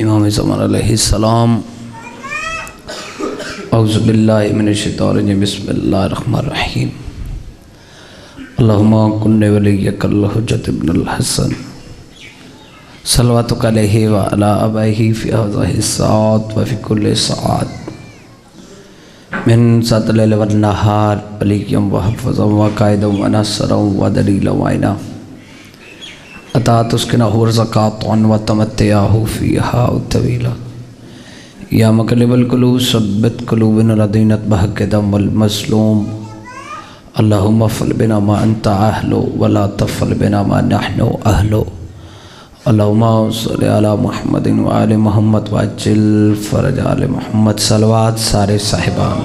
इमाम ज़मान अलैहिस्सलाम। औज़ु बिल्लाहि मिनश्शैतानिर रजीम। बिस्मिल्लाहिर्रहमानिर्रहीम। अल्लाहुम्मा कुन्नि वलिय्यकल हुज्जत इब्नुल हसन सल्लल्लाहु अलैहि व अला आबाइहि फ़ी हाज़िहि साअत व फ़ी कुल्लि साअत मिन साअतिल लैल वन नहार वलिय्यम व हफ़्ज़म व क़ाइदम व नस्रम व दलीलम व इना अता तुस्किनहु ज़कातन व तमत्तअहु फ़ीहा तवीला या मुक़ल्लिबल क़ुलूब सब्बित क़ुलूबना लदीनत बहक़दम वल मज़लूम अल्लाहुम्मा फ़अल बिना मा अंता अहलो वला तफ़अल बिना मा नहनु अहलो अल्लाहुम्मा सल्लि अला मुहम्मदिन व आले मुहम्मद व अज्जिल फ़रज आले मुहम्मद। सलवात सारे साहिबान।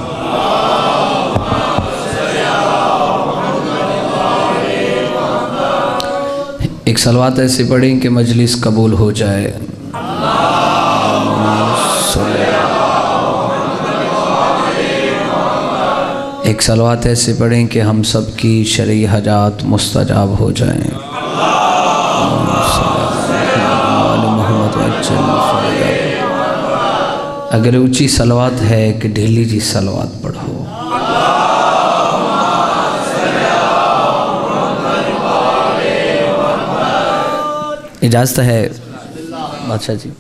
एक सलवात ऐसी पढ़ें कि मजलिस कबूल हो जाए। एक सलवात ऐसे पढ़ें कि हम सब की शरई हजात मुस्तजाब हो जाएं। अगर ऊंची सलवात है कि ढीली जी सलवात पढ़ो। इजाज़त है बादशाह जी।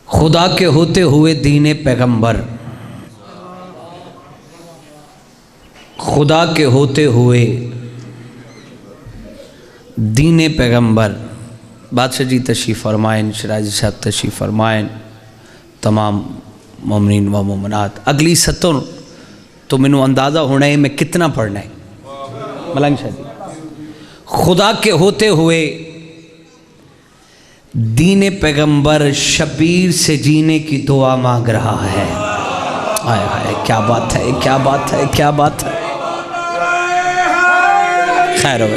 खुदा के होते हुए दीन पैगंबर, खुदा के होते हुए दीन पैगंबर। बादशाह जी तशरीफ़ फरमाएँ, शराजी साहब तशरीफ़ फरमाएँ, तमाम मोमिनीन व मोमिनात। अगली सतों तो मैनू अंदाज़ा होना है मैं कितना पढ़ना है। मलंग शाह जी, खुदा के होते हुए दीन पैगंबर शबीर से जीने की दुआ मांग रहा है। आय हाय, क्या बात है, क्या बात है, क्या बात है। खैर हो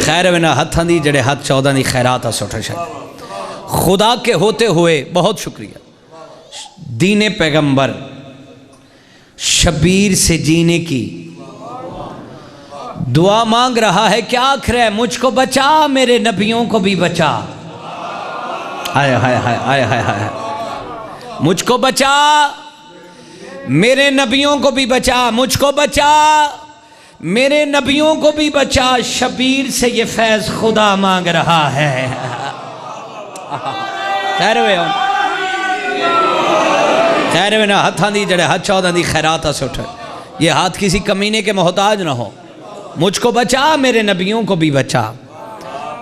खैर है ना हथां दी जड़े हथ 14 दी खैरात सुठ शायद। खुदा के होते हुए बहुत शुक्रिया। दीन पैगंबर शबीर से जीने की दुआ मांग रहा है। क्या आखिर है, मुझको बचा, मेरे नबियों को भी बचा। आय हाय हाय आय हाय हाय, मुझको बचा, मेरे नबियों को भी बचा, मुझको बचा, मेरे नबियों को भी बचा। शबीर से ये फैज़ खुदा मांग रहा है। खैर वे ना हथां दी जड़े हथ 14 दी खैरात सुठ। ये हाथ किसी कमीने के मोहताज ना हो। मुझको बचा, मेरे नबियों को भी बचा।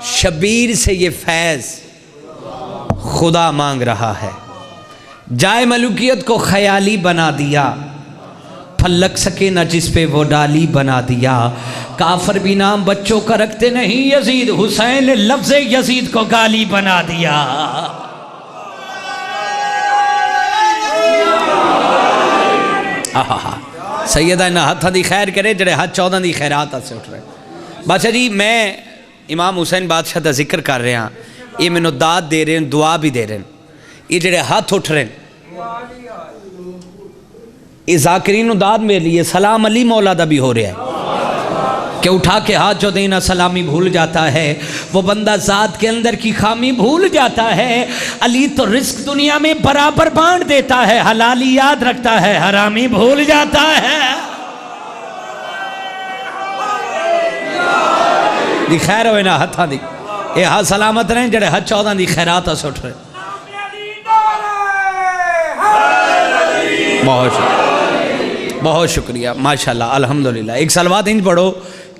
शबीर से ये फैज़ खुदा मांग रहा है। जाए मलूकियत को ख्याली बना दिया, फलक सके न जिस पे वो डाली बना दिया। काफर भी नाम बच्चों का रखते नहीं, यजीद हुसैन ने लफ्ज़ यजीद को गाली बना दिया। आहा, सैयदा ना हथ दी खैर करे जड़े हथ 14 दी खैरात से उठ रहे। बादशाह जी, मैं इमाम हुसैन बादशाह का जिक्र कर रहा, ये मैनू दाद दे रहे हैं, दुआ भी दे रहे हैं। ये जड़े हाथ उठ रहे हैं, ये जाकिरीन दाद मेरे लिए सलाम अली मौला दा भी हो रहा है कि उठा के हाथ जो देना सलामी भूल जाता है, वो बंदा ज़ात के अंदर की खामी भूल जाता है। अली तो रिस्क दुनिया में बराबर बांट देता है, हलाली याद रखता है, हरामी भूल जाता है। खैर हो ना हथा दी ये हाथ सलामत रहे जड़े हथ 14 दी खैरात सुठ रहे। बहुत शुक्रिया, माशाल्लाह, अल्हम्दुलिल्लाह। एक सलवात इंज पढ़ो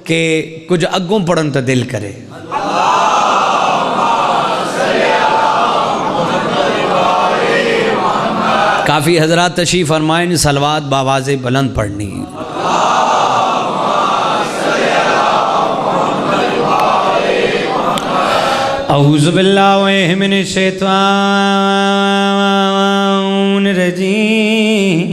कि कुछ अगों पढ़न तो दिल करे। काफ़ी हजरात तशरीफ़ फरमाएं, सलवात बावाज़े बुलंद पढ़नी। औज़ु बिल्लाहि मिनश शैतानिर रजीम।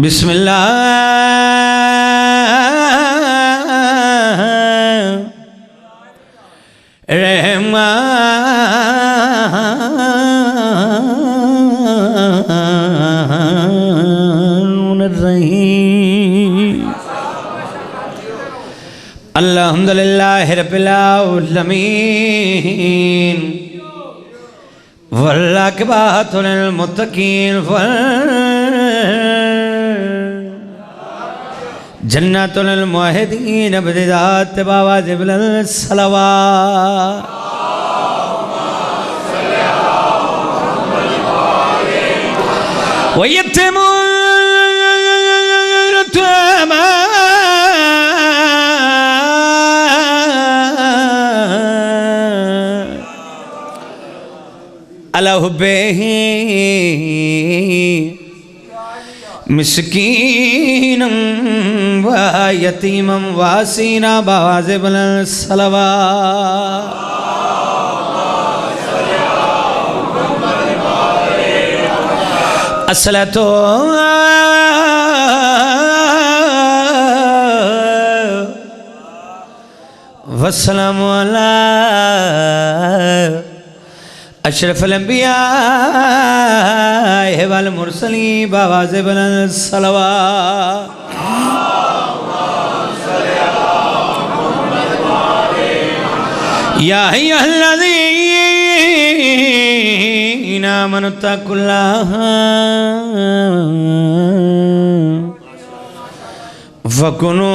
बिस्मिल्लाहिर्रहमानिर्रहीम। अल्हम्दुलिल्लाह अल्हम्दुलिल्लाहि रब्बिल आलमीन वल आक़िबतु लिल मुत्तक़ीन जन्नतुल लिल मुवहिदीन बिज़ात बावाजिबिल सलवात वयतिमु अला हुब्बिही मिस्कीनम व यतीमम व असीना बावाजिबिल सलवात अस्सलातु वस्सलामु अला अशरफुल अंबिया वल मुरसलीन बावाजिबिल सलवात या अय्युहल्लज़ीना आमनुत्तक़ुल्लाह वकुनू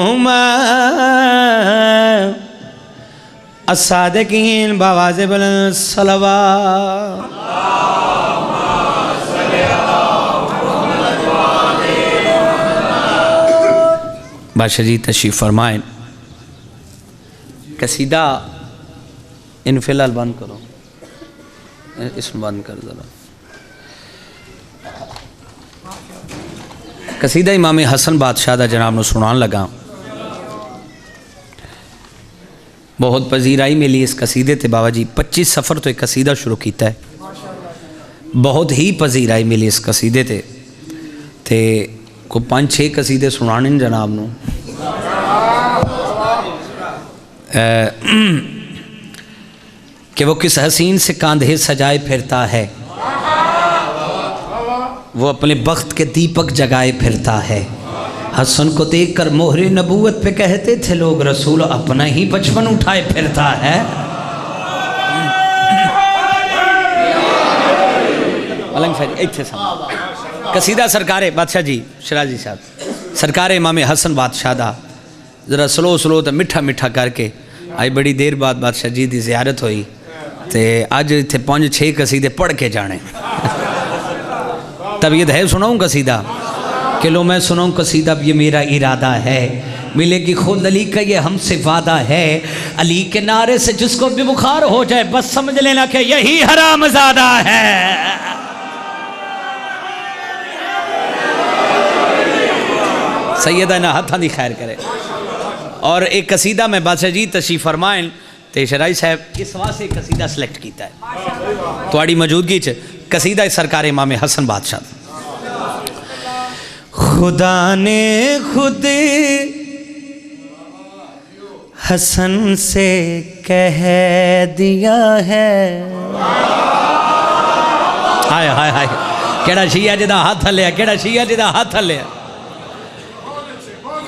अस्सादिकीन बावाजिबिल सलवात बादशाह जी तशरीफ़ फरमाएं। कसीदा इन फिलहाल बंद करो, इसमें बंद कर ज़रा। कसीदा इमाम हसन बादशाह दा जनाब नूं सुनान लगा। बहुत पजीराई मिली इस कसीदे ते बाबा जी 25 सफ़र तो एक कसीदा शुरू किया है। बहुत ही पजीराई मिली इस कसीदे ते को 5-6 कसीदे सुनाने जनाब नूं। कि वो किस हसीन से कांधे सजाए फिरता है, वो अपने बख्त के दीपक जगाए फिरता है। हसन को देखकर मोहरे नबूवत पे कहते थे लोग, रसूल अपना ही बचपन उठाए फिरता है। कसीदा सरकारे बादशाह जी शराजी साहब सरकारे इमाम हसन बादशाह दा जरा स्लो तो मिठा मिठा करके आई बड़ी देर बाद बादशाह जी की ज़ियारत हुई तो अज इतने 5-6 कसीदे पढ़ के जाने। तबीयत है सुनाऊँ कसीदा कि लो मैं सुनाऊँ कसीदा। ये मेरा इरादा है, मिलेगी खुद अली का ये हमसे वादा है। अली के नारे से जिसको भी बुखार हो जाए बस समझ लेना कि यही हरामज़ादा है। सैयदा ना हथा दी खैर करे। और एक कसीदा मैं बादशाह जी तशरीफ़ फरमाएं तो शराई साहब इस वास्ते कसीदा सिलेक्ट किया है थोड़ी मौजूदगी च। कसीदा सरकार इमाम हसन बादशाह। खुदा ने खुद हसन से कह दिया है। हाय हाय हाय केड़ा शिया जिदा हाथ लिया, केड़ा शिया जिदा हाथ लिया।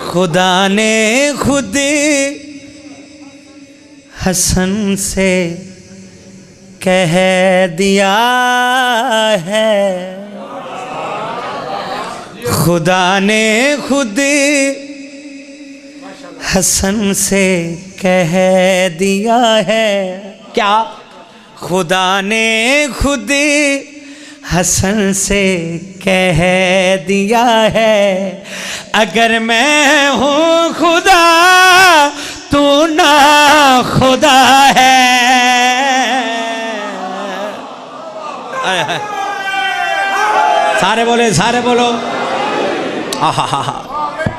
खुदा ने खुद हसन से कह दिया है। खुदा ने खुद हसन से कह दिया है। क्या? खुदा ने खुद हसन से कह दिया है, अगर मैं हूँ खुदा तू ना खुदा है। सारे बोले, सारे बोलो। आहा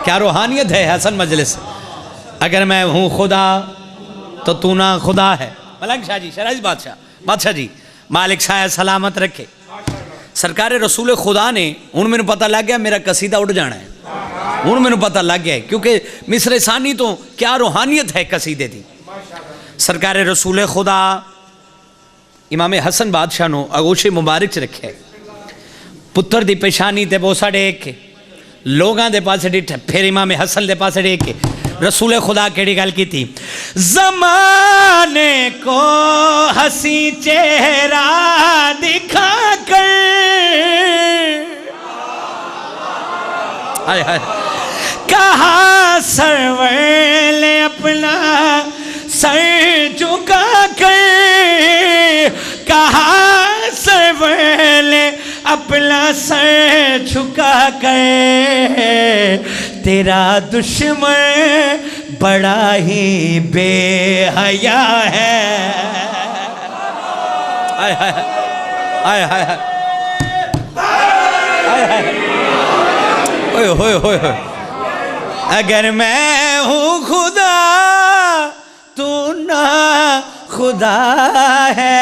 क्या रूहानियत है हसन मजलिस। अगर मैं हूँ खुदा तो तू ना खुदा है। मलंग शाह जी शराजी बादशाह जी मालिक शायद सलामत रखे। सरकार रसूल खुदा ने हूँ मैंने पता लग गया मेरा कसीदा उड़ जाना है। हूँ मैंने पता लग गया क्योंकि मिसरे सानी तो क्या रूहानियत है कसीदे की। सरकार रसूल खुदा इमाम हसन बादशाह नो आगोशे मुबारक च रखे। पुत्र की पेशानी ते बोसा टेक के लोगों के पास डिठा, फिर इमाम हसन के पास टेक के रसूल खुदा केड़ी गल की थी, जमाने को हंसी चेहरा दिखा कर, हाय हाय, कहा सरवर ने अपना सर झुका कर, कहा सरवर ने अपना सर झुका कर, तेरा दुश्मन बड़ा ही बेहया है। हाय हाय हाय हाय हाय हाय, ओए होए होए होए, अगर मैं हूँ खुदा तू ना खुदा है।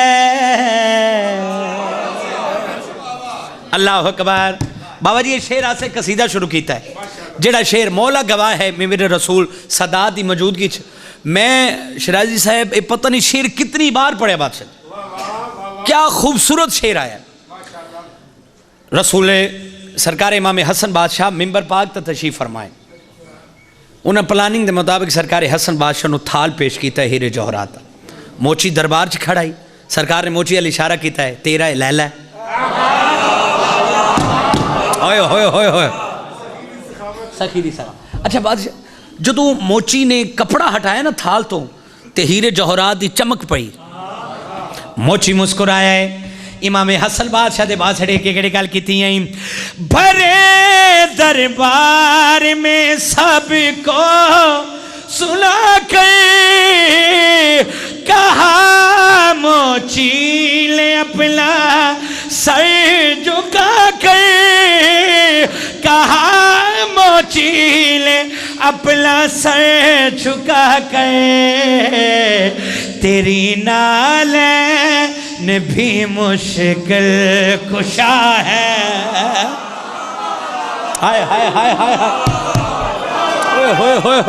अल्लाह अकबर। बाबा जी ये शेर आसे कसीदा शुरू किया है, जेड़ा शेर मौला गवाह है मेरे रसूल सदा दी मौजूदगी च, मैं शराजी साहब ये पता नहीं शेर कितनी बार पढ़िया बादशाह, क्या खूबसूरत शेर आया। रसूल सरकार इमाम हसन बादशाह मिंबर पाक तो तशरीफ फरमाए, उन्हें प्लानिंग के मुताबिक सरकार हसन बादशाह को थाल पेश किया हीरे जौहरात, मोची दरबार च खड़ाई, सरकार ने मोची वाल इशारा किया है, तेरा लैला होए होए होए होए सखी दी सवा। अच्छा बादशाह जो मोची ने कपड़ा हटाया ना थाल तो हीरे जौहरात की चमक पई, मोची मुस्कुराया है। इमाम हसन बादशाह दे बासड़े के गड़े गल की, भरे दरबार में सबको सुना कर, कहा मोची ले अपना सर झुका कर, कहा मोची ले अपना सर झुका कर, तेरी नाले ने भी मुश्किल कुशा है। हाय हाय हाय हाय हाय होए होए होए,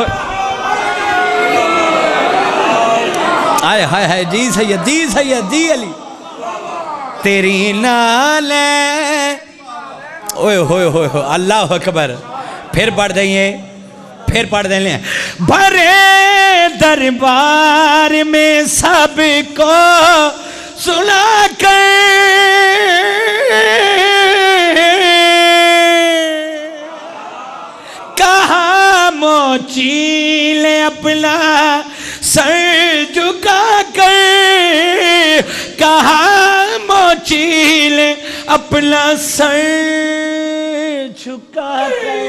हाय हाय हाय, जी सैयद जी अली, तेरी नाले, ओए होए होए होए, अल्लाह अकबर। फिर पढ़ देंगे, फिर पढ़ देंगे, भरे दरबार में सबको सुना कर, कहा मोची ले अपना सर झुका कर, कहा मोची ले अपना सर झुका कर,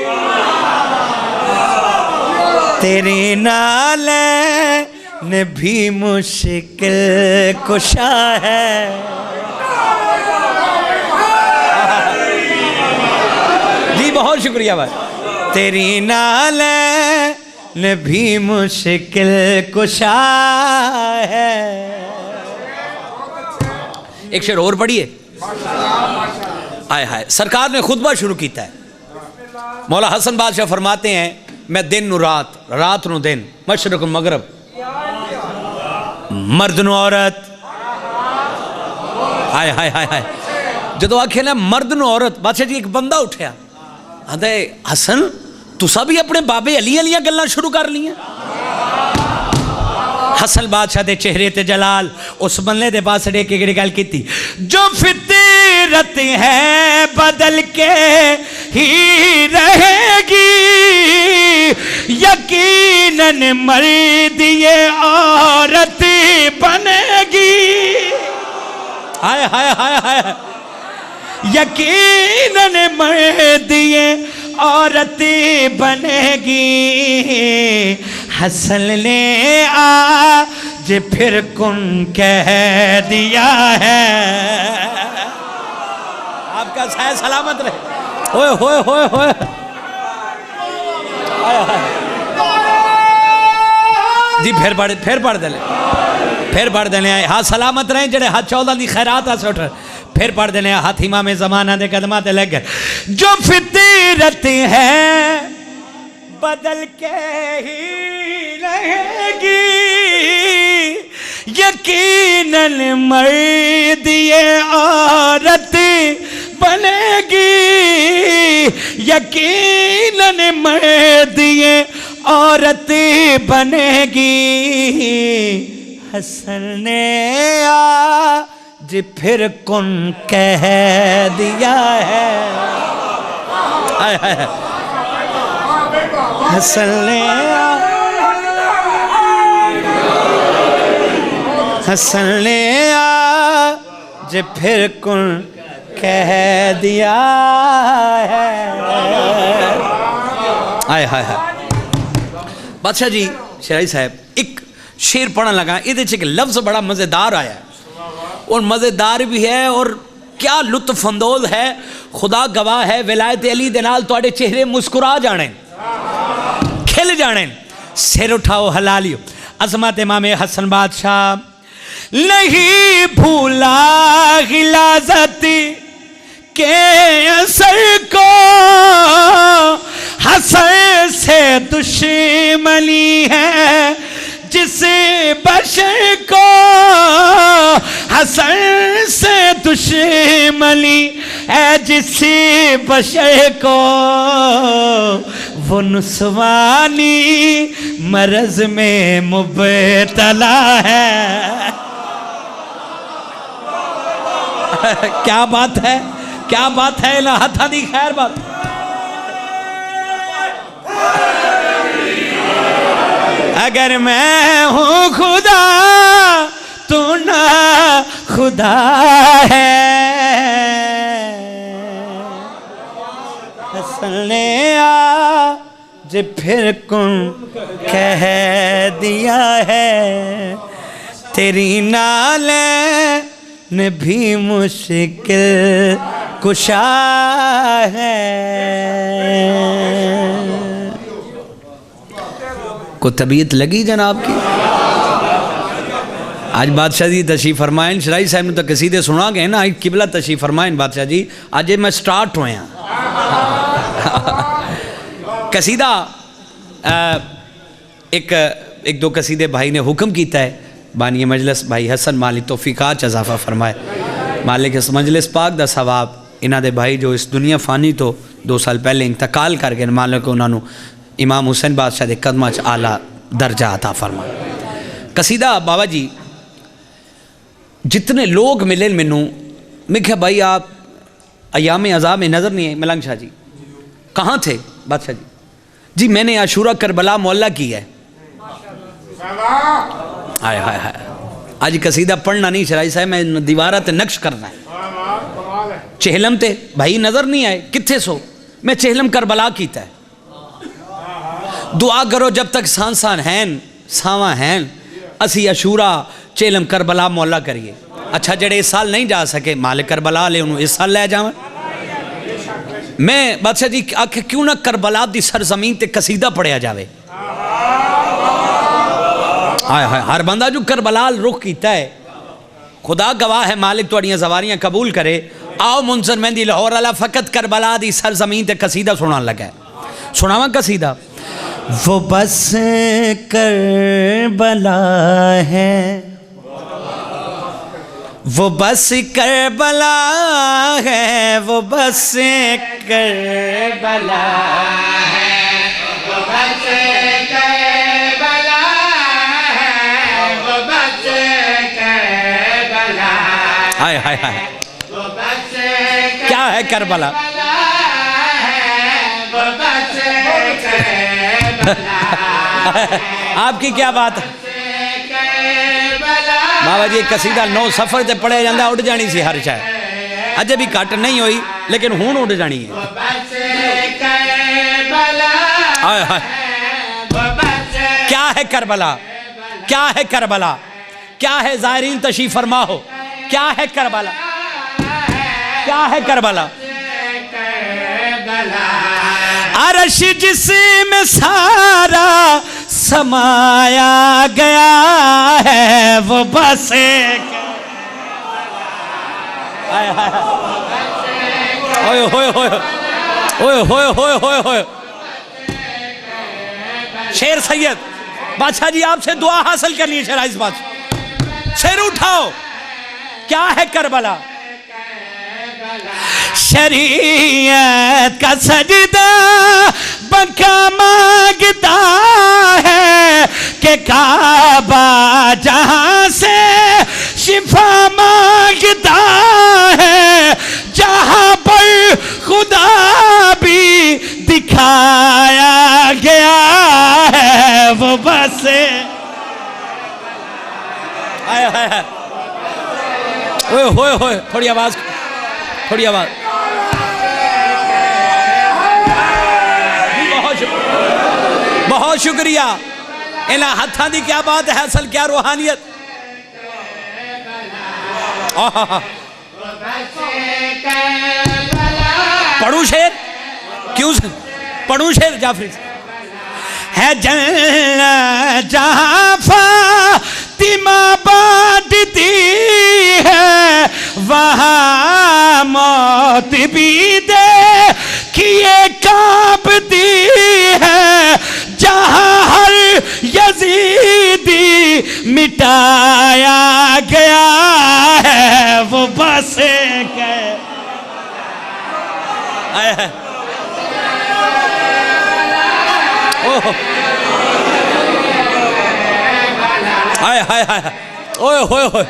तेरी नाले ने भी मुश्किल कुशा है। जी बहुत शुक्रिया भाई। तेरी नाले ने भी मुश्किल कुशा है। एक शेर और पढ़िए। आय हाय, सरकार ने खुतबा शुरू किया है। मौला हसन बादशाह फरमाते हैं, मैं दिन नु रात, रात नु दिन, मशरक मगरब, मर्द नु औरत। हाय हाय हाय हाय, जो आखे ना मर्द नु औरत, बादशाह जी एक बंदा उठया, आंदे हसन तुसा भी अपने बाबे अली अलियां गल्लां शुरू कर लियां। हसन बादशाह दे चेहरे ते जलाल, उस बंदे दे पास अड़े के गल की, जो फितरत है बदल के ही रहेगी, यकीनन मर्द ये औरत बनेगी। हाय हाय हाय हाय, यकीनन मर्द ये औरत बनेगी। हसन ने आज फिर कुन कह दिया है, आपका साया सलामत रहे। ओए होए होए होए, जी फिर पढ़ देने आए, हाथ सलामत रहे जड़े हाथ 14 की खैरात आ उठ। फिर पढ़ देने हाथ इमाम ज़माना दे कदमां ते लग गए। जो फितरत है बदल के ही रहेगी, यकीनन मर्द ये औरत बनेगी। यकीनन मर्द ये औरत बनेगी। हसन ने आज फिर कुन कह दिया है। हसन ने आज फिर कुन कह दिया है। आय हाय हाय। बादशाह जी शराई साहब एक शेर पढ़न लगा, ये एक लफ्ज़ बड़ा मज़ेदार आया है और मज़ेदार भी है और क्या लुत्फ अंदोज है। खुदा गवाह है, विलायत अली दे नाल तुहाडे चेहरे मुस्कुरा जाने, खिल जाने। सिर उठाओ हलालियो। अज़मत इमाम हसन बादशाह नहीं भूला गिलाज़त के असर को, हसन से दुश्मनी है जिस बशर को। हसन से दुश्मनी है जिस बशर को, वो नुस्वानी मरज में मुब्तला है। क्या बात है, क्या बात है। हथा दी खैर बात। अगर मैं हूँ खुदा तो ना खुदा है। हसन ने आज फिर कुन कह दिया है। तेरी नाले ने भी मुश्किल कुशा है। को तबीयत लगी जनाब की? आज बादशाह जी तशरीफ फरमाइन। शराई साहब ने तो कसीदे सुना गए ना, किबला तशरीफ फरमाइन बादशाह जी। आज मैं स्टार्ट होया कसीदा एक दो कसीदे भाई ने हुक्म किया है। बानी मजलिस भाई हसन मालिक तौफीकात इजाफा फरमाए। मालिक इस मजलिस पाक दा सवाब इन्हां दे भाई जो इस दुनिया फानी तो 2 साल पहले इंतकाल कर गए, मालिक उन्होंने इमाम हुसैन बादशाह के कदमां च आला दर्जा अता फरमाए। कसीदा बाबा जी जितने लोग मिले मैनू, मैं क्या भाई आप अयाम अज़ाब में नज़र नहीं आए। मलंग शाह जी कहाँ थे? बादशाह जी जी मैंने आशूरा करबला मोहल्ला की है। हाय हाय हाय। आज कसीदा पढ़ना नहीं शराई साहब, मैं दीवारा ते नक्श करना है। चेहलम ते भाई नज़र नहीं आए, कित्थे सो? मैं चेहलम करबला कीता है। दुआ करो जब तक सांसान हैं सावा हैं, असी अशूरा चेलम करबला मोहल्ला करिए। अच्छा जेड़े इस साल नहीं जा सके मालिक करबला ले उन्होंने इस साल लै जावन। मैं बादशाह जी आखे क्यों ना करबला दी सरजमीन ते कसीदा पढ़िया जावे। हाय हाय। हर बंदा जो करबला रुख कीता है, खुदा गवाह है मालिक तुहाड़ियां ज़वारियां कबूल करे। आओ मुंसर मेहंदी लाहौर वाला फकत करबला दी सरजमीन ते कसीदा सुनान लगा। सुनावा कसीदा। वो बस करबला है, वो बस करबला है, वो बस करबला है, वो बस करबला है, वो बस करबला। हाय हाय हाय। क्या है करबला? आपकी क्या बात है बाबा जी? कसीदा 9 सफर से पढ़िया जाता, उड़ जानी सी हर शायद, अजे भी घट नहीं हुई लेकिन हूँ उड़ जानी है। क्या है करबला? क्या है करबला? क्या है? ज़ायरीन तशरीफ फरमा हो। क्या है करबला? क्या है करबला? अरश जिसमें सारा समाया गया है, वो बस एक ओए होए होए ओए होए होए होए होए। शेर सैयद बादशाह जी आपसे दुआ हासिल करनी है। शेर इस बात शेर उठाओ। क्या है करबला? शरीयत का सजदा बका मांगता है कि काबा जहां से शिफा मांगता है, जहां पर खुदा भी दिखाया गया है वो बस आया है। ओए होए होए, थोड़ी आवाज, थोड़ी आवाज। बहुत शुक्रिया। इन्हें हथा की क्या बात है, असल क्या रूहानियत। पढ़ू शेर, क्यों पढ़ू शेर जाफरी है। जहां फातिमा बांटती है, वहां मौत भी देखिए कांपती है, जहां हर यजीदी मिटाया गया है वो बस एक आया है। ओह हाय हाय हाय, ओए होए होए।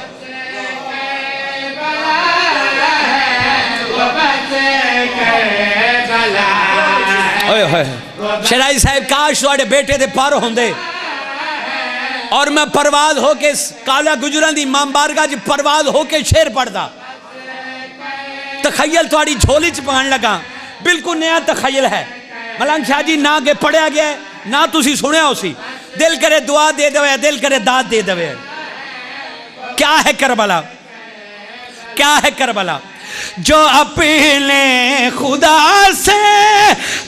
ओए होए शराई साहब, काश तुहाडे बेटे दे पर होंदे और मैं परवाज होके काला गुजरां दी इमाम बारगाह च परवाज होके शेर पढ़दा। तखयल तुहाडी झोली च पान लगा, बिल्कुल नया तखयल है। मलंग शाह जी ना के पढ़िया गया ना तुसी सुनिया उसी। दिल करे दुआ दे दे, दिल करे दाद दे दे। क्या है करबला, क्या है करबला। जो अपने खुदा से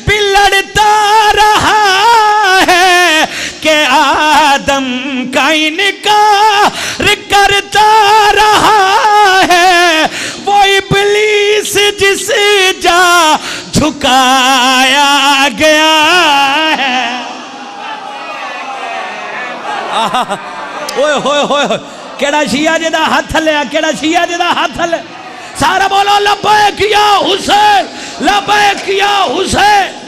बिलड़ता रहा है कि आदम का इनकार करता रहा है, वो इब्लीस जिस जा झुकाया गया है। ओए होए होए, केड़ा शिया जेदा हाथ लिया, केड़ा शिया जेदा हाथ लिया। सारा बोलो लब्बैक या हुसैन, लब्बैक या हुसैन।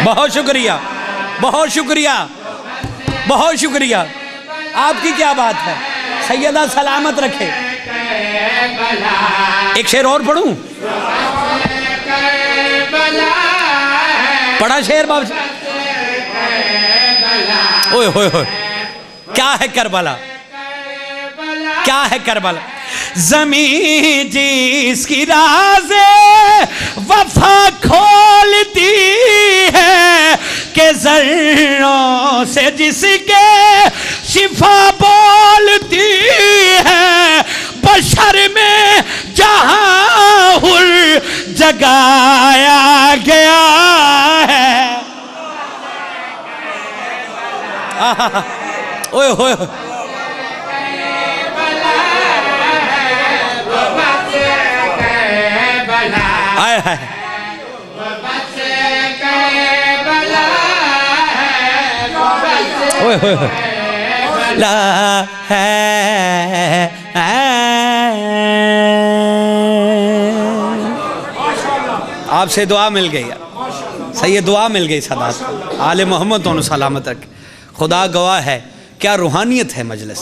बहुत शुक्रिया, बहुत शुक्रिया, बहुत शुक्रिया। आपकी क्या बात है। सैयदा सलामत रखे। एक शेर और पढ़ूं? पढ़ा शेर बाब। ओए होए होए, क्या है करबला, क्या है करबला। ज़मीं जिसकी राज़े वफा खोलती है कि ज़र्रों से जिसके शिफा बोलती है, बशर में जहां हुर जगाया गया है। ओए होए, आए है। ओए होए होए, ला है आपसे दुआ मिल गई, सही दुआ मिल गई। सदात आले मोहम्मद तो सलामत रखे। खुदा गवाह है क्या रूहानियत है मजलिस।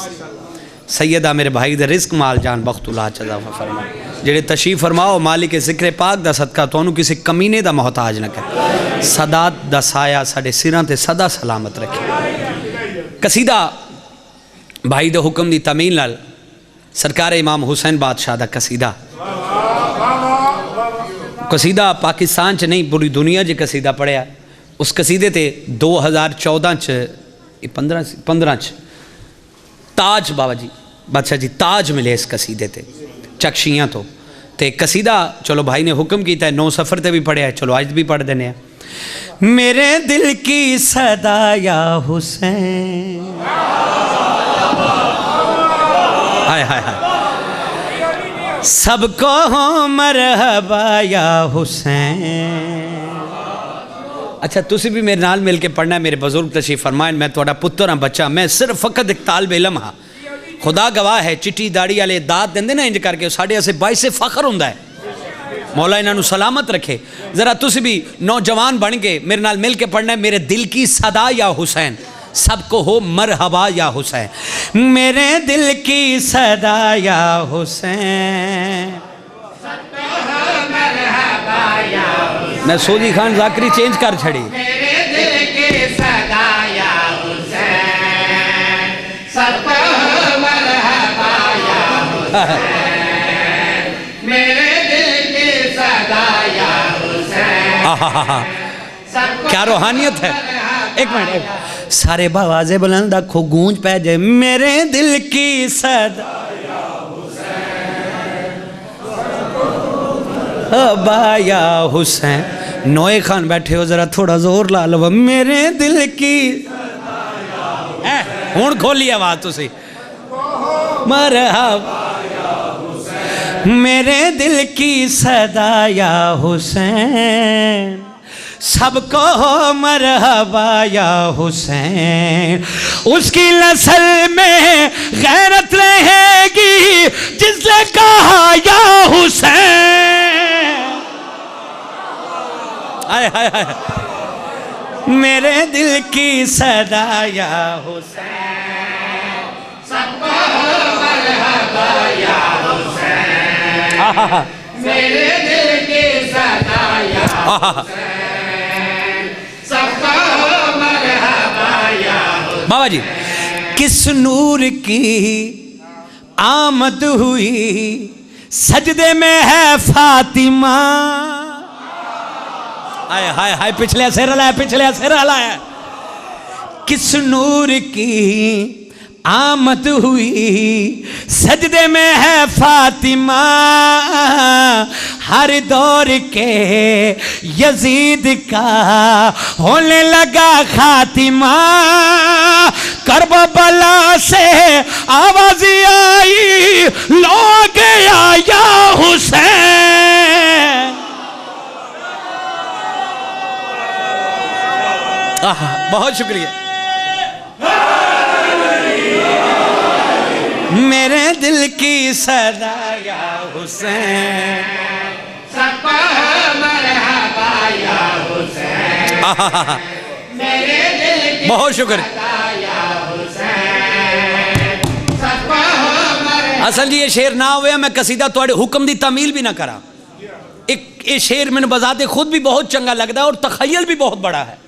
सैयदा मेरे भाई दे रिस्क माल जान बख्तुल्लाह चज़ा फरमा जेड़े तशरीफ फरमाओ। मालिक ज़िक्र पाक दा सदका तोनू किसी कमीने दा मोहताज न कर। सदात दा साया साडे सिरां ते सदा सलामत रखे। कसीदा भाई दे हुक्म दी तमील नाल सरकार इमाम हुसैन बादशाह दा कसीदा। कसीदा पाकिस्तान च नहीं पूरी दुनिया च कसीदा पढ़िया। उस कसीदे ते 2014 च 15 च ताज बाबा जी बादशाह जी ताज मिले इस कसीदे ते चक्शियाँ तो कसीदा चलो भाई ने हुक्म किया है 9 सफ़र ते भी पढ़िया है, चलो आज भी पढ़ देने हैं। मेरे दिल की सदा या हुसैन, हाय हाय हाय, सबको हो मरहबा या हुसैन, अच्छा तुसी भी मेरे नाल मिल के पढ़ना है। मेरे बुजुर्ग तशरीफ फरमाएं, मैं तुहाडा पुत्र हाँ, बच्चा, मैं सिर्फ फकत एक तालिब इलम हाँ। खुदा गवाह है, चिट्टी दाड़ी वाले दात देंदे ना इंज करके, साढ़े असे बाइसे फखर हुंदा है। मौला इन्हों सलामत रखे। ज़रा तुसी भी नौजवान बन के मेरे नाल मिल के पढ़ना है, मेरे दिल की सदा या हुसैन, सबको हो मरहबा या हुसैन, मेरे दिल की सदा या हुसैन। मैं सोजी खान जाकरी चेंज कर छड़ी। मेरे दिल की सदा या हुसैन, सबको मरहबा या हुसैन, मेरे दिल की सदा या हुसैन। क्या रूहानियत है। एक मिनट, सारे बावाजे बुलंद रखो, गूंज पै जाए, मेरे दिल की सदा बाया हुसैन। नोए खान बैठे हो, जरा थोड़ा जोर ला लो, मेरे दिल की हूं खोली आवाज तुसी, मरहबा मेरे दिल की सदा या हुसैन, सबको हो मरहबा या हुसैन। उसकी नस्ल में गैरत रहेगी जिसने कहा या हुसैन। हाय हाय हाय, मेरे दिल की सदा या हुसैन, सबको मरहबा या हुसैन, मेरे दिल की सदा या हुसैन, सबको मरहबा या हुसैन। बाबा जी, किस नूर की आमद हुई सजदे में है फातिमा। हाय हाय हाय, पिछले सिर हलाया, पिछले सिर हलाया। किस नूर की आमद हुई सजदे में है फातिमा, हर दौर के यजीद का होने लगा खातिमा। करबला से आवाज आई, लोग आया हुसैन। बहुत शुक्रिया। मेरे दिल की सदा या हुसैन, सबको मरहबा या हुसैन, मेरे दिल की बहुत शुक्रिया। सदा या हुसैन, सबको मरहबा। असल जी ये शेर ना हुआ मैं कसीदा थोड़े हुक्म की तामील भी ना करा। एक ये शेर मैंने बजाते खुद भी बहुत चंगा लगता है और तखयल भी बहुत बड़ा है।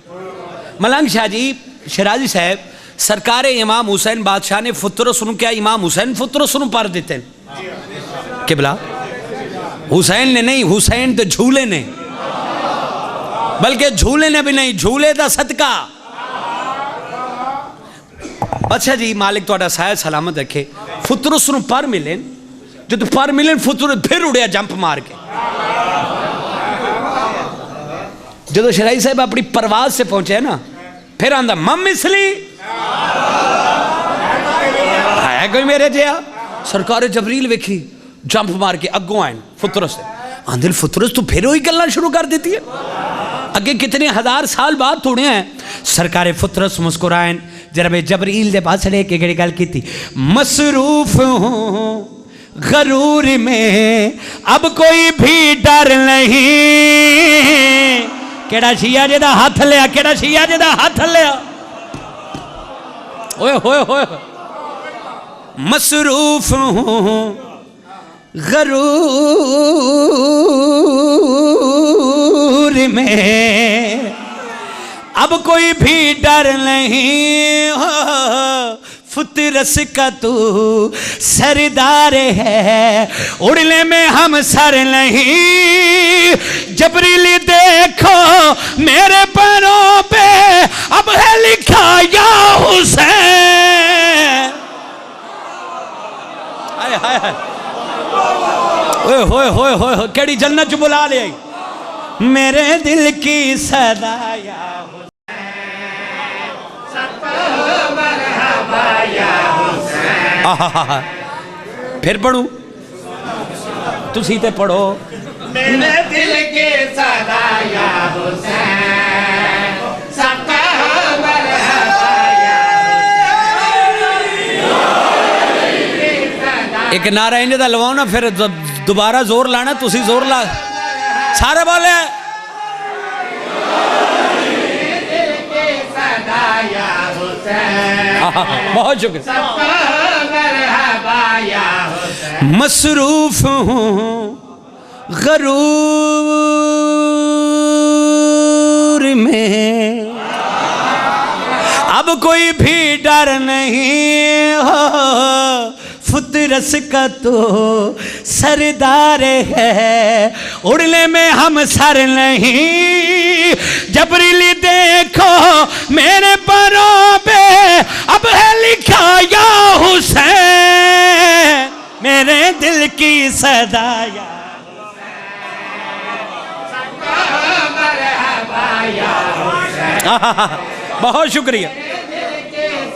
मलंग शाह जी शराजी साहब सरकार इमाम हुसैन बादशाह ने फुत्र सुन, क्या इमाम हुसैन फुत्र सुन पर देते किबला? हुसैन ने नहीं, हुसैन तो झूले ने, बल्कि झूले ने भी नहीं, झूले का सदका। अच्छा जी, मालिक थोड़ा साया सलामत रखे। फुत्र सुन पर मिले, जो तो पर मिले फुत्र फिर उड़िया जंप मार के। जो शराई साहब अपनी परवाज से पहुंचे ना, फिर आंदा मम इसली है कोई मेरे जया। सरकार जबरील वेखी जंप मार के अगों आए फुतरस आंदिल, फुतरस तू फिर वही गल्लां शुरू कर देती है। अगे कितने हजार साल बाद थोड़े हैं। सरकार फुतरस मुस्कुराए, जनाब जबरील दे पास खड़े के गड़ी गल की थी, मसरूफ हूँ गरूर में अब कोई भी डर नहीं। केड़ा शिया जेदा हाथ लिया, केड़ा शिया जेदा हाथ लिया। ओए होए होए, मसरूफ हूँ गरूर में अब कोई भी डर नहीं हो। फुतरस का तू सरदार है, उड़ने में हम सर नहीं। जबरील देखो मेरे पैरों पे अब है लिखा या हुसैन। हाय हाय हाय, ओए होए होए होए, केड़ी जन्नत च बुला ले। मेरे दिल की सदा या फिर पढ़ू, तुसी ते पढ़ो। मेरे दिल के सदा या हुसैन, एक नारा इंज दा लवाओ ना, फिर दोबारा जोर लाना, तुसी जोर ला सारे बोले बहुत शुक्रिया। मसरूफ हूँ गरूर में, अब कोई भी डर नहीं हो, फुतरस का तो सरदार है, उड़ने में हम सर नहीं। जबरीली देखो मेरे परों पे, अब है लिखा या हुसैन, मेरे दिल की सदा या बहुत शुक्रिया,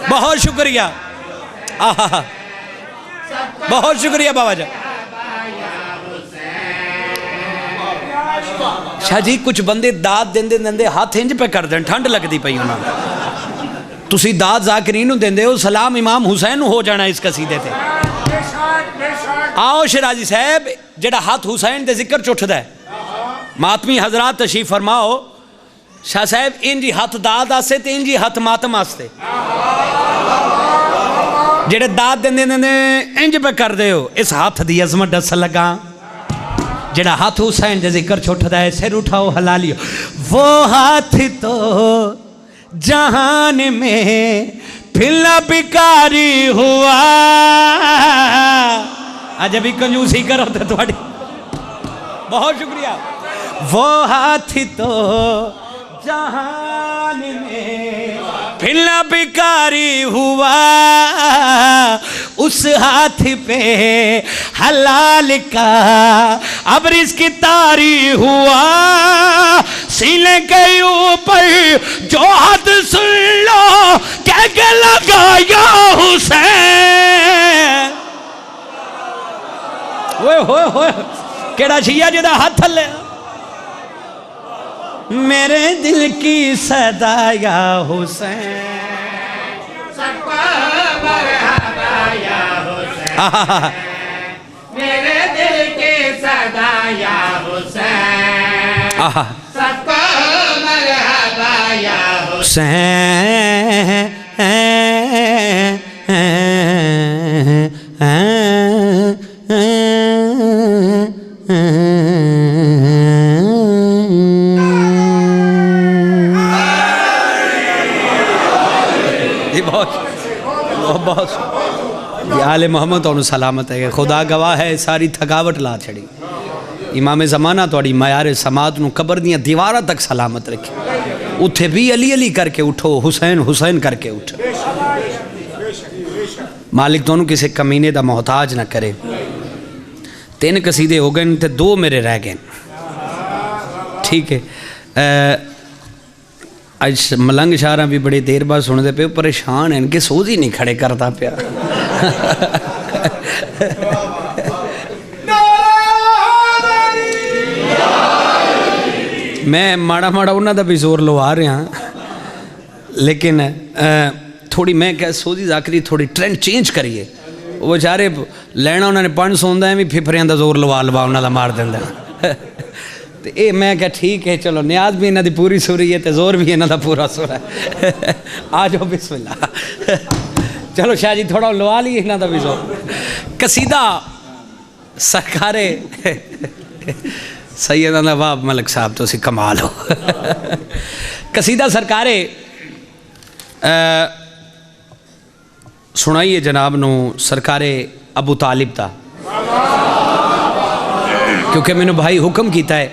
बहुत शुक्रिया, बहुत शुक्रिया बाबा जी। शाह जी कुछ बंदे दाद देंदे देंदे हाथ इंज पे कर दें, ठंड लगती पई उन्होंने। तुसी दाद जाकिरीन देंदे हो, सलाम इमाम हुसैन हो जाना इस कसीदे ते। आओ शिराजी साहब, जेड़ा हाथ हुसैन दे जिक्र च उठदा है, मातमी हजरात तशरीफ फरमाओ। शाह साहब इंजी हाथ दाद आस्ते ते इंजी हाथ मातम आस्ते, जेड़े दाद देंदे देंदे इंज पे कर दे हो, इस हाथ दी अजमत दस लगा। जेड़ा हाथ हुसैन दे जिक्र च उठदा है, सिर उठाओ हलालियो। वो हाथ तो जहान में फिल्ला बिकारी हुआ, आज अभी कंजूसी करो तो थोड़ी। बहुत शुक्रिया। वो हाथ तो जहान में फिल्ला बिकारी हुआ, उस हाथ पे हलाल का अब रिज़्क़ तारी हुआ। सीने के ऊपर जो हाथ सुन लो कह के लगाया हुसैन। ओए केड़ा छिया जिदा हाथ थले, मेरे दिल की सदा या हुसैन, मेरे दिल की सदा या हुसैन, सबको मरहबा या हुसैन। बहुत आले मोहम्मद तो सलामत है, खुदा गवाह है, सारी थकावट ला छड़ी। इमाम ज़माना थोड़ी मयार समात नूं कबर दियां दीवारां तक सलामत रखे। उत्थे भी अली अली करके उठो, हुसैन हुसैन करके उठो। मालिक तुहानूं किसी कमीने दा मोहताज ना करे। 3 कसीदे हो गए ते 2 मेरे रह गए, ठीक है। आज मलंग शारा भी बड़ी देर बाद सुनते पे, परेशान हैं कि सोच ही नहीं खड़े करता पिया। मैं माड़ा माड़ा उन्होंने भी जोर लवा रहा, लेकिन थोड़ी मैं क्या सोची जाकरी थोड़ी ट्रेंड चेंज करिए। वो बेचारे लैना उन्होंने 500 है भी फिफरियां का जोर लवा उन्होंने मार देंदा। तो ये मैं क्या ठीक है, चलो न्याज भी इन्हों की पूरी सुरी है तो जोर भी इन्हों का पूरा सुर है। आ जाओ बिस्मिल्लाह। चलो शाह जी थोड़ा लवा ली इन्हों का भी जोर। कसीदा सरकारे सैयद नवाब मलिक साहब तो सी कमाल हो। कसीदा सरकारे सुनाइए जनाब नू सरकारे अबू तालिब दा, क्योंकि मैंने भाई हुक्म किया है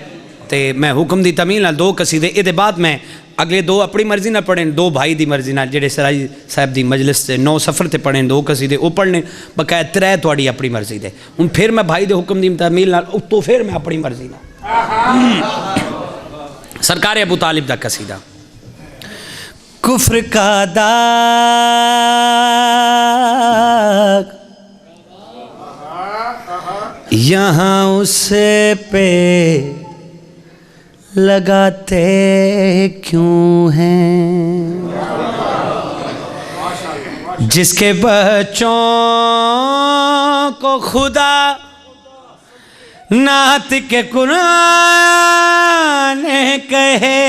तो मैं हुक्म की तमील नाल 2 कसीदे, ये बाद मैं अगले 2 अपनी मर्जी ना पढ़े, 2 भाई की मर्जी ना जेडे सराई साहब की मजलिस से 9 सफ़र से पढ़े 2 कसीदे वो पढ़ने, बकाया 3 थोड़ी अपनी मर्जी दे। हूँ फिर मैं भाई के हुक्म की तमील नाल उतो फिर मैं अपनी मर्जी ना। सरकार अबू तालिब दा कसीदा। कुफ्र का दाग यहाँ उसे पे लगाते क्यों हैं, जिसके बच्चों को खुदा नात के कुरान कहे।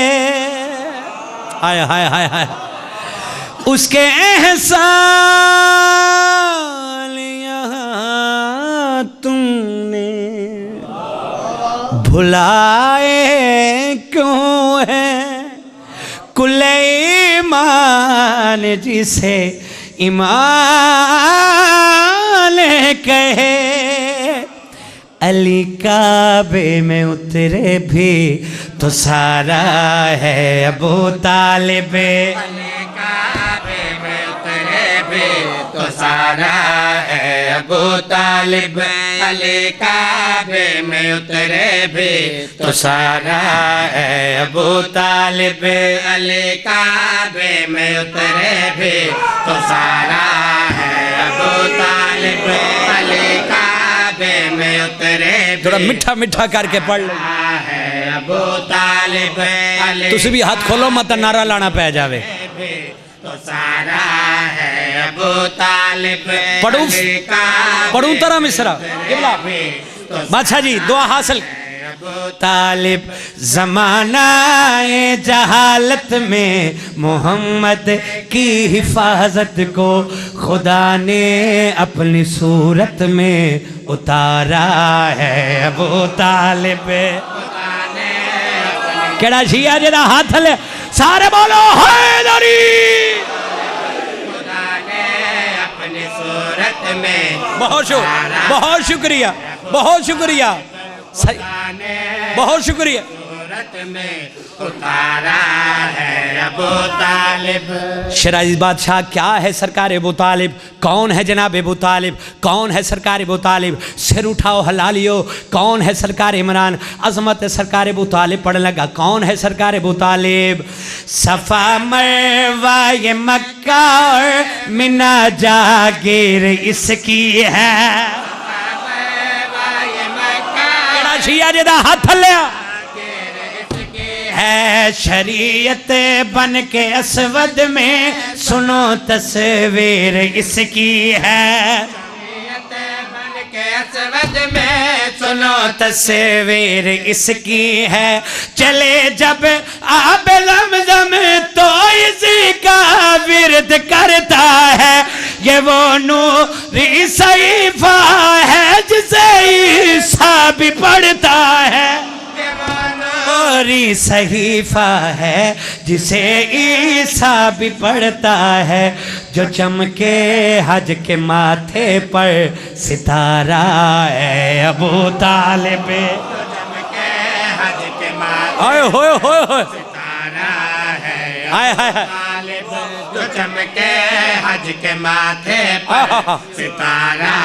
हाय हाय हाय हाय उसके एहसान यहाँ तुमने भुलाए क्यों है। कुल ईमान जिसे ईमान कहे। अली काबे में उतरे भी तो सारा है अबू तालिब। अली काबे में उतरे भी तो सारा है अबू तालिब। अली काबे में उतरे भी तो सारा है अबू तालिब। अली काबे में उतरे भी तो सारा है अबू तालिब। अली काबे में उतरे थोड़ा मिठा मिठा करके पढ़ लो है अबू तालिब। तुसी भी हाथ खोलो मत नारा लाना पै जावे। तो सारा है अबू तालिब। पढ़ूं पढ़ूं तरह मिसरा बादशाह जी दुआ हासिल। तालिब ज़मानाए जहालत में मोहम्मद की हिफाजत को खुदा ने अपनी सूरत में उतारा है अबू तालिब। केड़ा शिया जेदा हाथ ले सारे बोलो हैदरी। अपनी सूरत में बहुत शुक्रिया बहुत शुक्रिया बहुत शुक्रिया। सूरत में उतारा है अबू तालिब। शराइज बादशाह क्या है सरकार अबू तालिब। कौन है जनाब अबू तालिब। कौन है सरकार अबू तालिब। सिर उठाओ हलालियो। कौन है सरकार इमरान। अजमत सरकार अबू तालिब पढ़ने लगा। कौन है सरकार अबू तालिब। सफा मरवा ये मक्का और मिना जागीर इसकी है। शिया जेदा हाथ लिया है शरीयत बन के असवद में सुनो तस्वीर इसकी है। बन के असवद में सुनो तस्वीर इसकी है। चले जब आब लमज़म तो इसी का विरद करता है। ये वो नूरी सहीफा है जिसे ईसा भी पढ़ता है। नूरी सहीफा है जिसे ईसा भी पढ़ता है। जो चमके हज के माथे पर सितारा है अबू तालिब। हज के माथे हाय होय होय होय सितारा है हाय हाय तालिब। जो चमके हज के माथे पर सितारा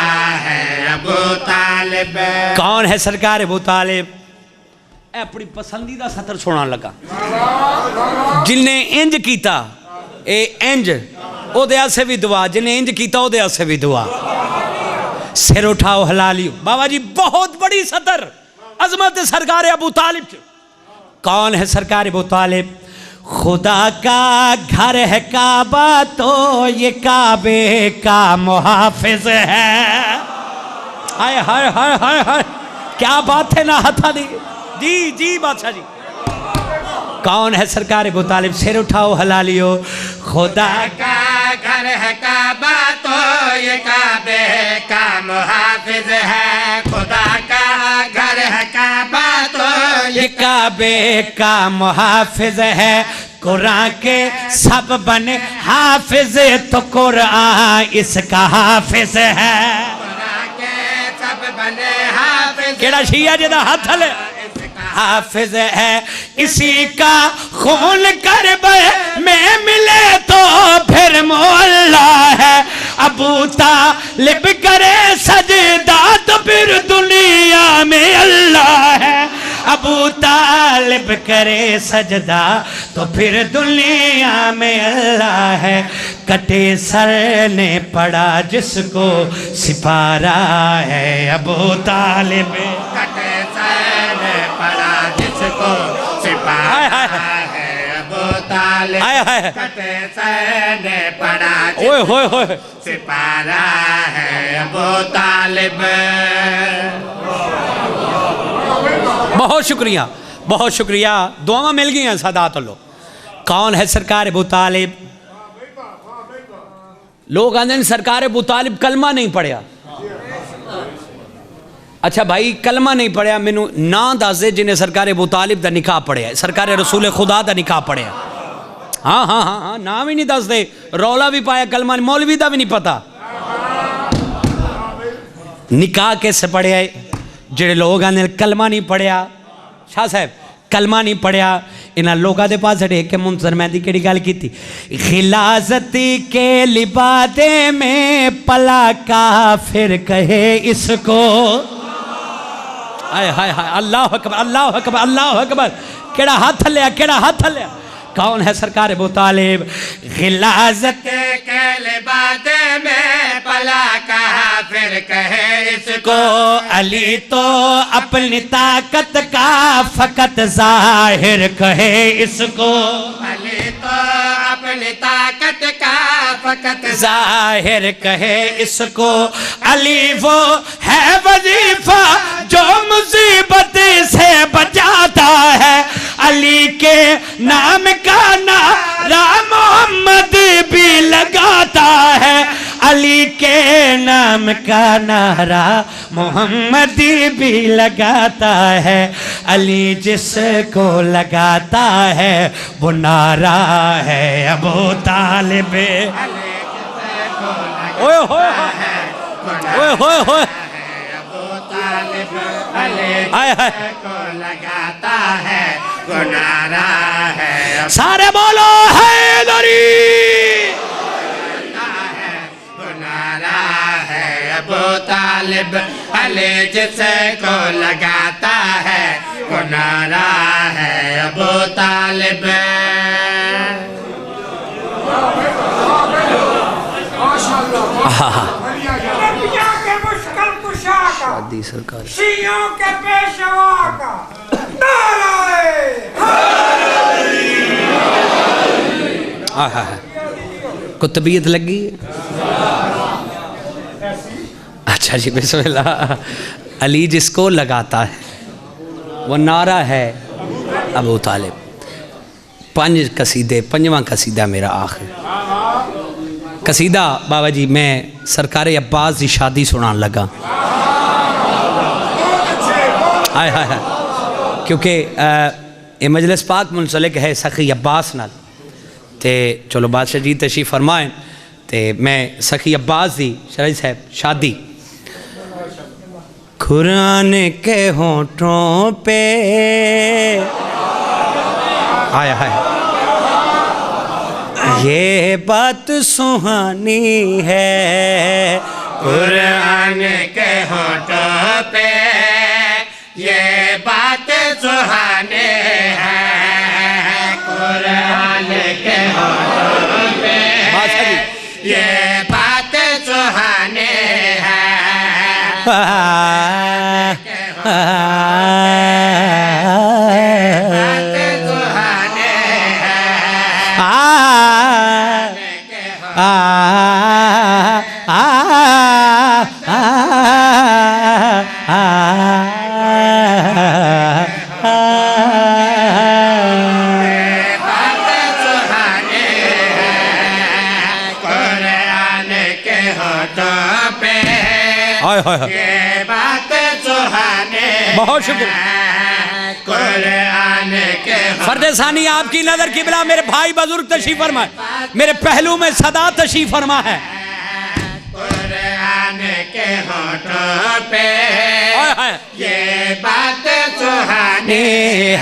है अबू तालिब। कौन है सरकार अबू तालिब। अपनी पसंदीदा सतर सुना लगा जिन्हें इंज कीता ए इंज ओदे आसे भी दुआ। जिन्हें इंज कीता ओदे आसे भी दुआ। सिर उठाओ हलालियो। बाबा जी बहुत बड़ी सतर अजमत सरकार अबू तालिब। कौन है सरकार अबू तालिब। खुदा का घर है काबा तो ये काबे का मुहाफिज है। हाय हाय हाय हाय हाय क्या बात है ना हथा दी। जी जी बादशाह जी। कौन है सरकार अबू तालिब। सिर उठाओ हलालियो। खुदा का घर है काबा तो ये काबे का मुहाफिज है। खुदा का घर है काबा तो ये काबे का मुहाफिज है। कुरान के सब बने हाफिज तो कुरान इसका हाफिज है। कुरान के सब बने हाफिज। केड़ा शिया जेदा हाथ ले हाफिज है। इसी का खून करबे में मिले तो फिर मोहल्ला है। अबू तालिब करे सजदा तो फिर दुनिया में अल्लाह है। अबू तालिब करे सजदा तो फिर दुनिया में अल्लाह है। कटे सर ने पड़ा जिसको सिपारा है अबू तालिब। कटे सर ने पड़ा जिसको सिपारा है अबू तालिब। तालिब आय हाय कटे सहने पड़ा ओए होए होए सिपारा है अबू तालिब। बहुत शुक्रिया बहुत शुक्रिया दुआवा मिल गई हैं सादात लो। कौन है सरकार अबू तालिब? लोग आंदे ने सरकार अबू तालिब कलमा नहीं पढ़िया। अच्छा भाई कलमा नहीं पढ़िया मैनू ना दस दे जिन्हें सरकार अबू तालिब का निकाह पढ़िया सरकार रसूल खुदा का निकाह पढ़िया। हाँ हाँ हाँ हाँ नाम ही नहीं दस दे रौला भी पाया कलमा मौलवी का भी नहीं पता। निकाह कैसे पढ़िया जेडे लोग आंदे कलमा नहीं पढ़िया। शाह साहब कलमा नहीं पढ़िया इन्होंने लोगों के पास हटे के मुंसर मैं की गल की थी। खिलाजती के लिबादे में पला काफिर कहे इसको। हाय हाय हाय अल्लाह अकबर अल्लाह अकबर अल्लाह अकबर। केड़ा हाथ लिया केड़ा हाथ लिया। कौन है सरकार अबू तालिब? खिलाजत के लिबादे में पला काफिर कहे इसको। अली तो अपनी ताकत का फकत जाहिर कहे इसको। अली तो अपनी ताकत का फकत जाहिर कहे इसको। अली वो है वजीफा जो मुसीबत से बचाता है। अली के नाम का नारा मोहम्मद भी लगाता है। अली के नाम का नारा मोहम्मद भी लगाता है। अली जिसको लगाता है वो नारा है अबू तालिब। ओए होए ओए होए होए अली को लगाता है वो नारा है। सारे बोलो हैदरी। नारा है अबू तालिब। अली जिसको लगाता है वो नारा है अबू तालिब। शादी सरकार शियों के पेशवा का को तबीयत लगी। अच्छा जी बिस्मिल्लाह। अली जिसको लगाता है वो नारा है अबू तालिब। 5 कसीदे 5वां कसीदा मेरा आखिर कसीदा बाबा जी मैं सरकार अब्बास की शादी सुनान लगा। हाय हाय हाय क्योंकि ये मजलिस पाक मुंसलिक है सखी अब्बास नाल ते चलो बादशाह जी तशरीफ फरमाएं ते मैं सखी अब्बास दी शरई साहब शादी। कुरान के होठों पे आया है ये बात सुहानी है। कुरान के होठों पे ये बात सुहाने हैं। कुरान के होठों पे ये बात सुहाने हैं। बात सुहाने ये बात सुहाने। बहुत शुक्रिया। कुरान के फरदेसानी आपकी नजर किबला मेरे भाई बुजुर्ग तशरीफ फरमा मेरे पहलू में सदा तशरीफ फरमा है। कुरान के होठों पे ये बात सुहानी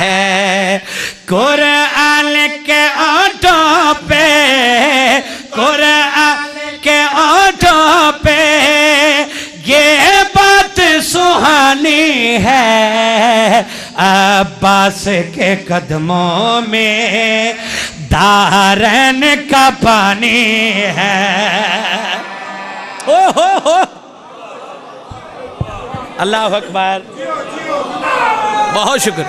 है। कुरान के होठों पे कुरान के होठों पे ये बात सुहानी है। अब्बास के कदमों में धारन का पानी है। ओ हो अल्लाह अकबर। बहुत शुक्र।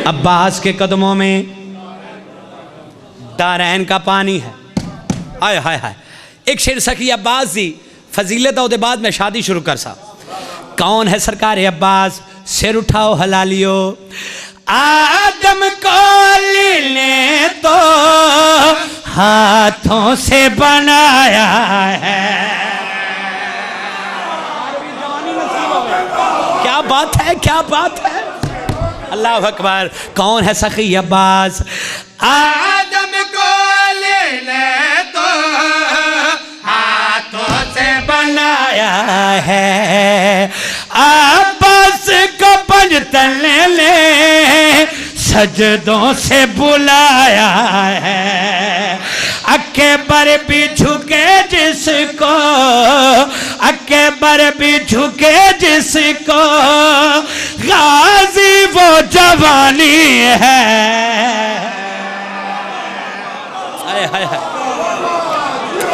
अब्बास के कदमों में दारैन का पानी है। आय हाय हाय। एक शेर सखी अब्बास दी फजीलत और बाद में शादी शुरू कर सा। कौन है सरकार अब्बास? सिर उठाओ हलालियो। आदम को ने तो हाथों से बनाया है। क्या बात है, क्या बात है। अल्लाह अकबर। कौन है सखी अब्बास? आदम को ले तो हाथों से बनाया है। अब्बास को पंजतन ले सजदों से बुलाया है। अकबर भी झुके जिसको, अकबर भी झुके जिसको, गाजी वो जवानी है। हाय हाय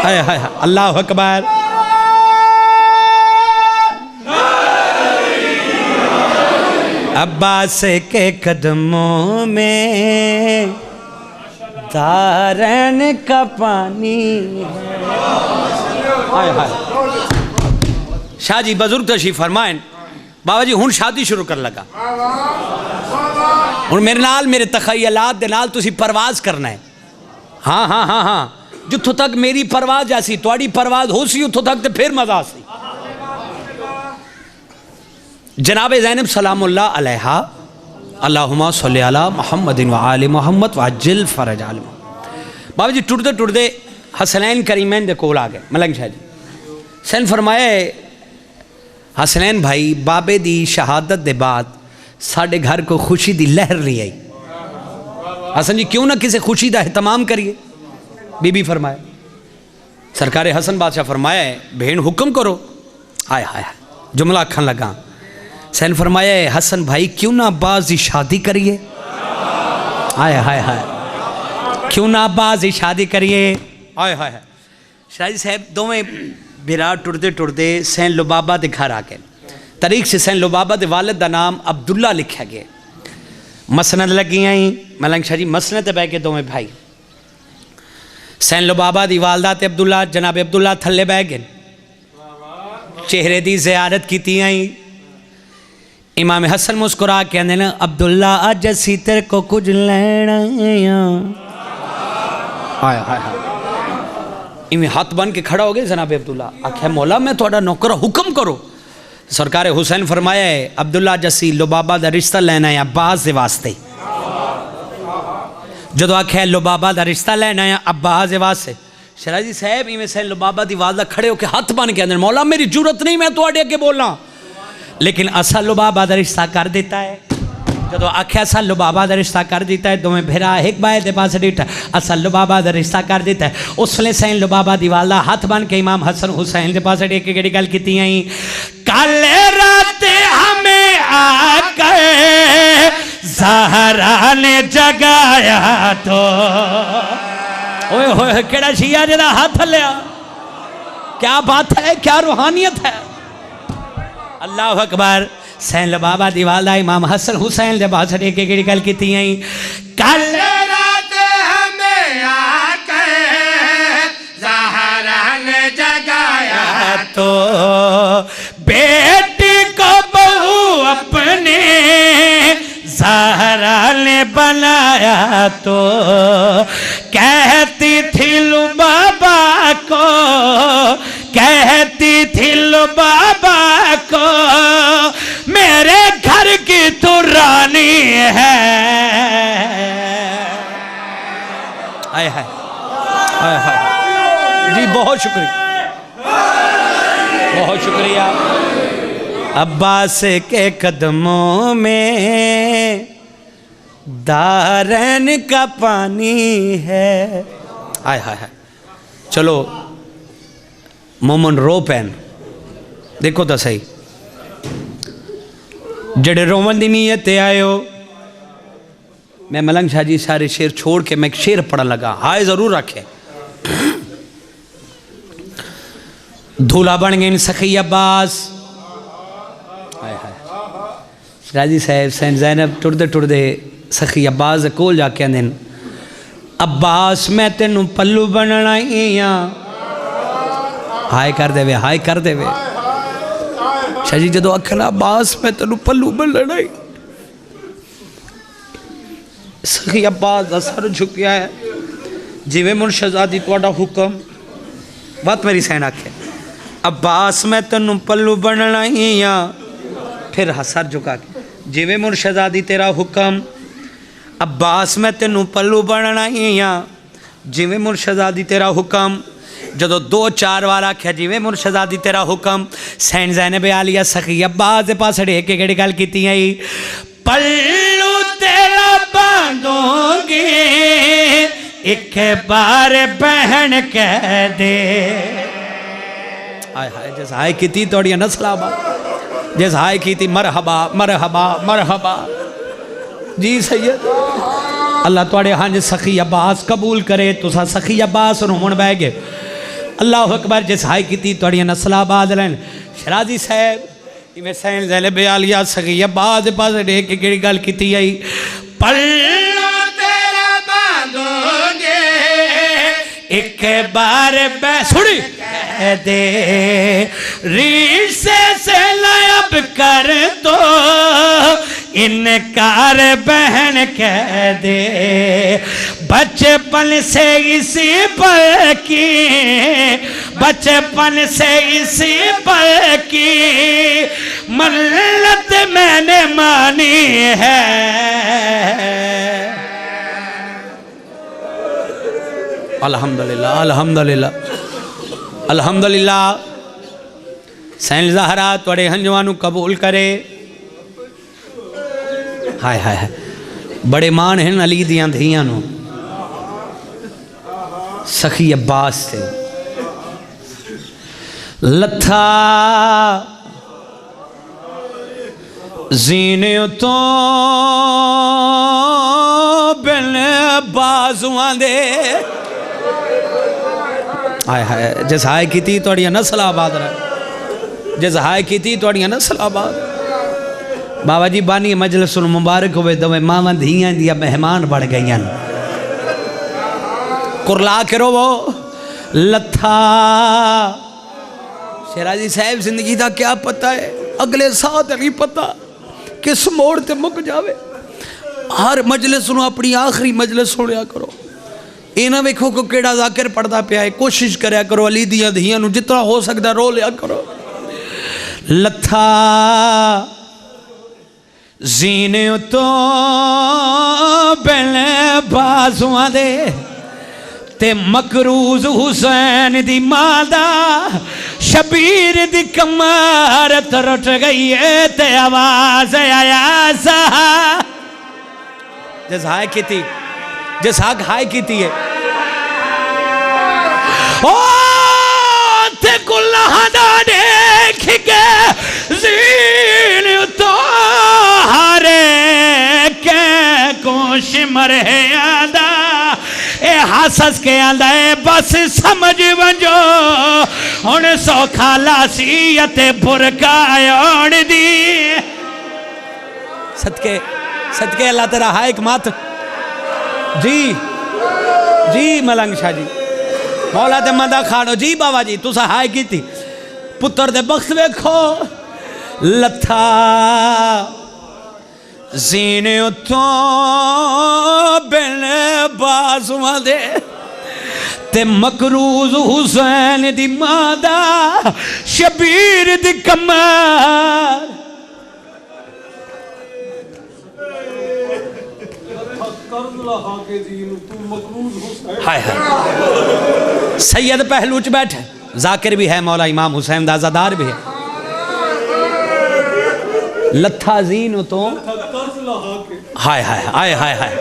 हाय हाय। अल्लाह अकबर। अब्बास के कदमों में दारैन का पानी है। हाय हाय। शाह जी बुजुर्ग तशरीफ फरमाएं। बाबा जी हुण शादी शुरू कर लगा। हुण मेरे नाल मेरे तखयलात दे नाल तुसी परवाज करना है। हाँ हाँ हाँ हाँ। जिथों तक मेरी परवाज ऐसी तुहाड़ी परवाज हो सी उथों तक तो फिर मजा सी। जनाब ज़ैनब सलामुल्लाह अलैहा अल्लाहुम्मा सल्ली अला मुहम्मदिन व आले मुहम्मद वअज्जिल फरज आलम। बाबा जी टुरदे टुरदे हसनैन करीमैन दे कोल आ गए। मलंग शाह जी सन फरमाया हसनैन भाई बाबे दी शहादत दे बाद साढ़े घर को खुशी दी लहर नहीं आई। हसन जी क्यों ना किसी खुशी का एहतमाम करिए। बीबी फरमाए सरकार हसन बादशाह फरमाया भेण हुक्म करो। आय हाय जुमला अखन लगा। सैन फरमाया हसन भाई क्यों ना अब्बास की शादी करिए। आय हाय हाय। क्यों ना अब्बास की शादी करिए। आय हाय हाय। शाही साहब दोवें बिरा टुरदे टुरदे सैन लुबाबा के घर आ गए। तारीख से सैन लुबाबा के वालिद का नाम अब्दुल्ला लिखा गया। मसनद लगी आई। मलंग शाह जी मसनद बह के दोवें भाई सैन लुबाबा की वालदा ते अब्दुल्ला जनाब अब्दुल्ला थले बह गए। चेहरे की जियारत की आई। इमाम हसन मुस्कुरा के आंदे न अब्दुल्ला अज असी तेरे को कुछ लेना। हाय हाय हाय। इवें हाथ बन के खड़ा हो गए जनाब अब्दुल्ला। आख्या मौला मैं थोड़ा नौकर हुक्म करो। सरकार हुसैन फरमाया है अब्दुल्ला जसी लुबाबा का रिश्ता लेना है अब्बास के वास्ते। जो आख्या लुबाबा का रिश्ता लेना है अब्बास के वास्ते। शराजी साहब इवें सैन लुबाबा की वालदा खड़े होकर हाथ बन के आंदे मौला मेरी जरूरत नहीं मैं थोड़े अगे बोलना। लेकिन असा लुबाबा का रिश्ता कर दिता है। जो आख्या असा लुबाबा का रिश्ता कर दिता है दोवें भेरा एक बाए के पास डिठा असा लुबाबा का रिश्ता कर दिता है। उस वे सैन लुबाबा की वालदा हाथ बन के इमाम हसन हुसैन के पास एक गल की आई। कल रात हमें आकर ज़हरा ने जगाया तो ओए होए केड़ा शिया जेदा हाथ लिया। क्या बात है, क्या रूहानियत है। अल्लाह अकबर। सैन लुबाबा दी वालदा इमाम हसन हुसैन दे पास एक गल की आई। कल रात हमें आकर ज़हरा ने जगाया तो बेटी को बहू अपने ज़हरा ने बनाया तो कहती थी लुबाबा को, कहती थी लुबाबा को मेरे घर की तो रानी है। आय हाय आय हाय। जी बहुत शुक्रिया, बहुत शुक्रिया। अब्बास के कदमों में दारैन का पानी है। आय हाय हाय। चलो मोमन रो पैन देखो तो सही जड़े रोवन की नीयत आयो। मैं मलंग शाह जी सारे शेर छोड़ के मैं एक शेर पढ़न लगा। हाय जरूर रखे। धूला बन गए सखी अब्बास। हाय हाय। राजी साहब सैन ज़ैनब टुरदे टुरदे सखी अब्बास कोल जाके आंदे अब्बास मैं तेनू पल्लू बनना ही हाँ। हाय कर देवे, हाय कर देवे। शाह जी जो आखना अब्बास मैं तेनू पल्लू बनना ही, सखी अब्बास का सर झुकिया है जिवें मुर्शदादी तुहाडा हुक्म। बात मेरी सैन आखे अब्बास मैं तेनू पल्लू बनना ही हाँ। फिर सर झुका के जिवें मुर्शदादी तेरा हुक्म। अब्बास मैं तेनू पल्लू बनना ही हाँ जिवें मुर्शदादी तेरा हुक्म। जदों 2-4 बार आख्या जिवें मुर्शदादी तेरा हुक्म, सैन ज़ैनब आलिया सखी अब्बास दे पास अड़े के केड़ी गल कीती आई पल्लू तेरा बांधोगे एक बार बहन कह दे। हाय हाय जिस हाय की थोड़ी नस्लाबा, जिस हाय की मरहबा मरहबा मरहबा। जी सैयद अल्लाह थोड़े हंज सखी अब्बास कबूल करे। तुसा सखी अब्बास रोमन बह गए। अल्लाह अकबर जिस हाय की थोड़ी नस्लाबाद लैन। शराजी साहब इवें सैन ज़ैनब आलिया सखी अब्बास दे पास देख के केड़ी गल कीती आई पल्लू तेरा बांधोगे एक बार सुनी कह दे रिश्ते से लायब कर दो इनकार बहन कह दे। बचपन से इसी पर की, बचपन से इसी पर की मन्नत मैंने मानी है। अल्हम्दुलिल्लाह अल्हम्दुलिल्लाह अल्हम्दुलिल्लाह। सैन ज़हरा थोड़े हंजवानू कबूल करे। हाय हाय हाय बड़े मान हैं अली दियां धियां नू। सखी अब्बास से लथा जीने तो बिन बाजुआं दे। हाय हाय जिस हाय की थोड़ी नस्ल आबाद रहे, जिस हाय की थोड़ी नस्ल आबाद। बाबा जी बानी मजलिस मुबारक होवे दवे मावां धियां दिया मेहमान बढ़ गई कुरला के रोवो लथा। शेराजी साहब जिंदगी का क्या पता है, अगले साथ नहीं पता किस मोड़ ते मुक जावे। हर मजलिस नूं अपनी आखिरी मजलिस सुनिया करो। ये ना वेखो को केड़ा जाकिर पढ़ता पिया है। कोशिश करया करो अली दियां धियां नूं जितना हो सकता रो लिया करो। लथा जीने तो बिन बाजुआं दे ते मकरूज हुसैन दी मादा शबीर दी कमर तरट गई है ते आवाज आया सा जिस हाय की थी, जिस हाक हाय की थी है ओ ते कुल्ला देख के जीन तो हारे के कोश मरे आदा ए हस के आंदा है बस समझ वंजो हुण सौखा लासी ते बुरका आउण दी। सदके सदके अल्लाह तेरा हाय मात। जी जी मलंग शाह जी मौला ते मदा खानो जी बाबा जी तुसा हाय की थी पुत्र दे बख्त वेखो लथा जीने तो बिन बाजुआं दे ते मकरूज हुसैन दी मादा शबीर दी कमर हाय हाय सैयद पहलू च बैठे जाकिर भी है मौला इमाम हुसैन दा अज़ादार भी है। लथा जीन तो हाय हाय हाय हाय हाय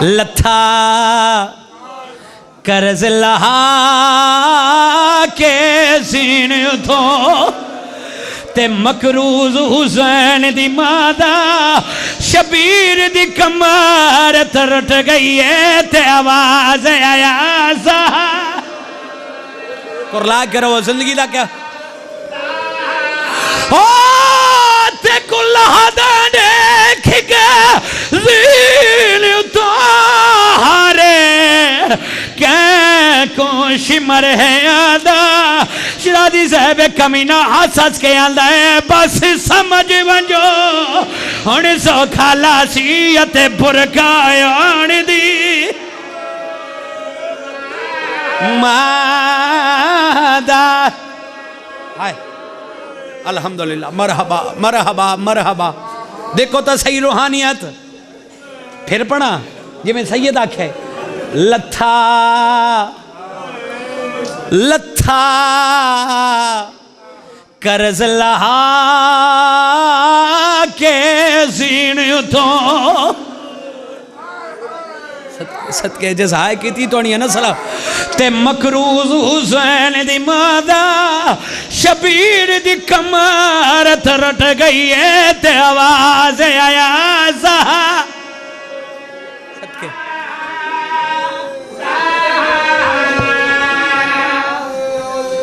लथा कर्ज लहा के जीन तो ते मकरूज हुसैन दी मादा शबीर दी कमर तरट गई है ते आवाज आया सा कुरला करो जिंदगी दा क्या ओ ते कुल्ला दा देख के जीन शिमर है आदा शरादी साहब कमीना हस हस के आंदा है बस समझ वंजो हुण सो खाला सी अते बुरका आण दी मादा हाय अल्हम्दुलिल्लाह मरहबा मरहबा मरहबा। देखो तो सही रूहानियत फिर पढ़ा जिमें सैयद आखे लथा लथा कर्ज लहा के सीन तो सदके जज़ाए की थी तोड़ियां ना सलाह ते मकरूज हुसैन दी मादा शबीर दी कमर रट गई है ते आवाज आया सहा सदके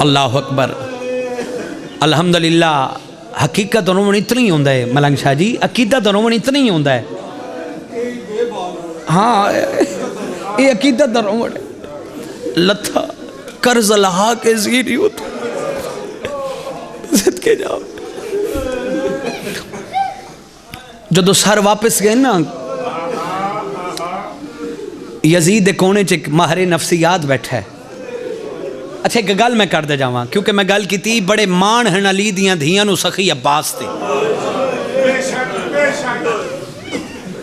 अल्लाह अकबर अल्हम्दुलिल्लाह। हकीकत उन्होंने इतना ही होता है मलंग शाह जी अकीदत उन्होंने इतना ही होता है। हाँ ये अकीदत लथा कर्ज लहा के जीरी के जाओ जो सर वापस गए ना यजीद दे कोने च माहरे नफसियात बैठा है। अच्छा एक गल मैं करते जावा क्योंकि मैं गल की बड़े मान हैं अली दियां धियां नू सखी अब्बास ते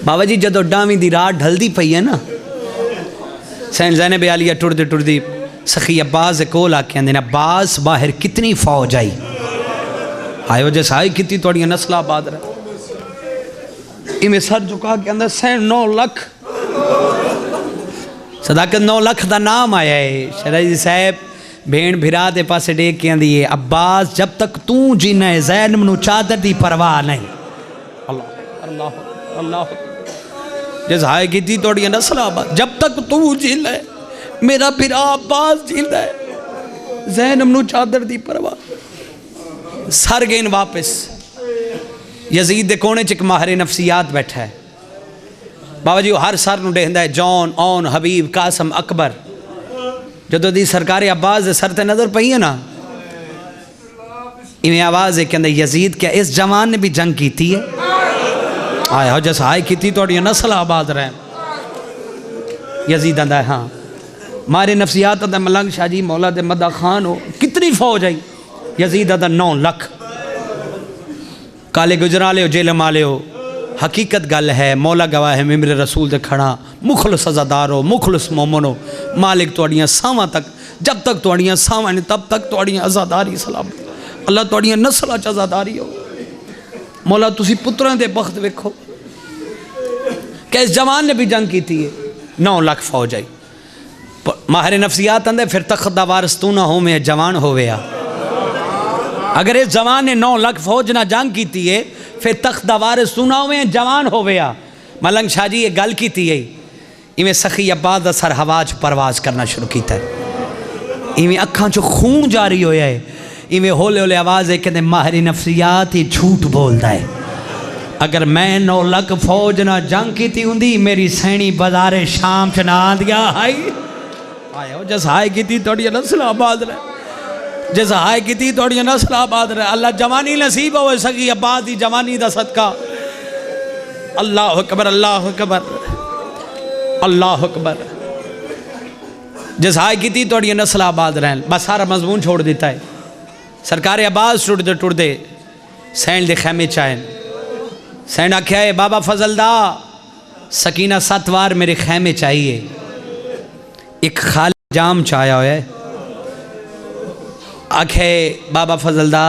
बाबा जी जदों डावी दी रात ढलदी पई है ना सैन ज़ैनब आलिया टुरदी टुरदी सखी अब्बास दे कोल आके आंदे ने अब्बास बाहर कितनी फौज आई आयो जे साई कितनी थोड़ियां नस्लां आबाद रहे इवें सर झुका के अंदर सैन 9 लाख सदाकत 9 लाख का नाम आया है। शराजी साहब भेड़ भिरा दे पासे डेक के आंदी है अब्बास जब तक तू जीना है ज़ैनब नू चादर दी परवाह नहीं। अल्लाह अल्लाह अल्लाह जज़ाए की थी थोड़ी नस्लाबाद जब तक तू जींदा है मेरा फिरा अब्बास जींदा है ज़ैनब नू चादर दी परवाह। सर गेन वापस यजीद दे कोने च एक माहिर नफसियात बैठा है बाबा जी हर सर नू देखदा है जॉन ऑन हबीब कासम अकबर जदों दी सरकार अब्बास दे सर ते नजर पई है ना इवें आवाज़ है कहंदे यजीद क्या इस जवान ने भी जंग की है आया हो जैसा आय की थोड़ी नस्ल आबाद रहे यजीद आंदा हाँ मारे नफसियात आंदा मलंग शाह जी मौला दे मदा खान हो कितनी फौज आई यजीद आंदा 9 लाख काले गुजराले हो जेलम आले हो हकीकत गल है मौला गवाह है मेरे रसूल दे खड़ा मुखलस सजादार हो मुखलस मोमन हो मालिक तुहाड़ियां सावां तक जब तक तुहाड़ियां सावां ने तब तक तुहाड़ियां आज़ादारी सलाम अल्लाह तुहाड़ियां नस्लां च आज़ादारी हो मौला तुसी पुत्रां दे बख्त वेखो कि इस जवान ने भी जंग की थी 9 लाख फौज आई माहिर नफसियात आंदे फिर तख्त दा वारिस तू ना हो मैं जवान होवे अगर इस जवान ने 9 लाख फौज ना जंग की है फिर तख्त दा वारिस तू ना होवे जवान होवे मलंग शाह जी ये गल की है इवें सखी अब्बास दा सर हवा च परवाज करना शुरू किया है इवें अखां चो खून जारी होया है इवें हौले हौले आवाज़ है कहते माहिर नफसियात ही झूठ बोलता है अगर मैं 9 लाख फौज ना जंग की होंगी मेरी सैनी बाजारे शाम च ना आंदिया हाई आयो जसाए की थोड़ी नस्ल आबाद रहे जसाए की थोड़ी नस्ल आबाद रहे अल्लाह जवानी नसीब हो सकी अब्बास की जवानी का सदका अल्लाह अकबर अल्लाह अकबर अल्लाह अकबर जसाए की थोड़ी नस्ल आबाद रहे बस सारा मजमून छोड़ देता है सरकार अब्बास टुटते टुटते सैन दे खैमे च आए सैन आख्या है बाबा फजलदा सकीना 7 वार मेरे खैमे चाहिए एक खाली जाम च आया है आखे बाबा फजलदा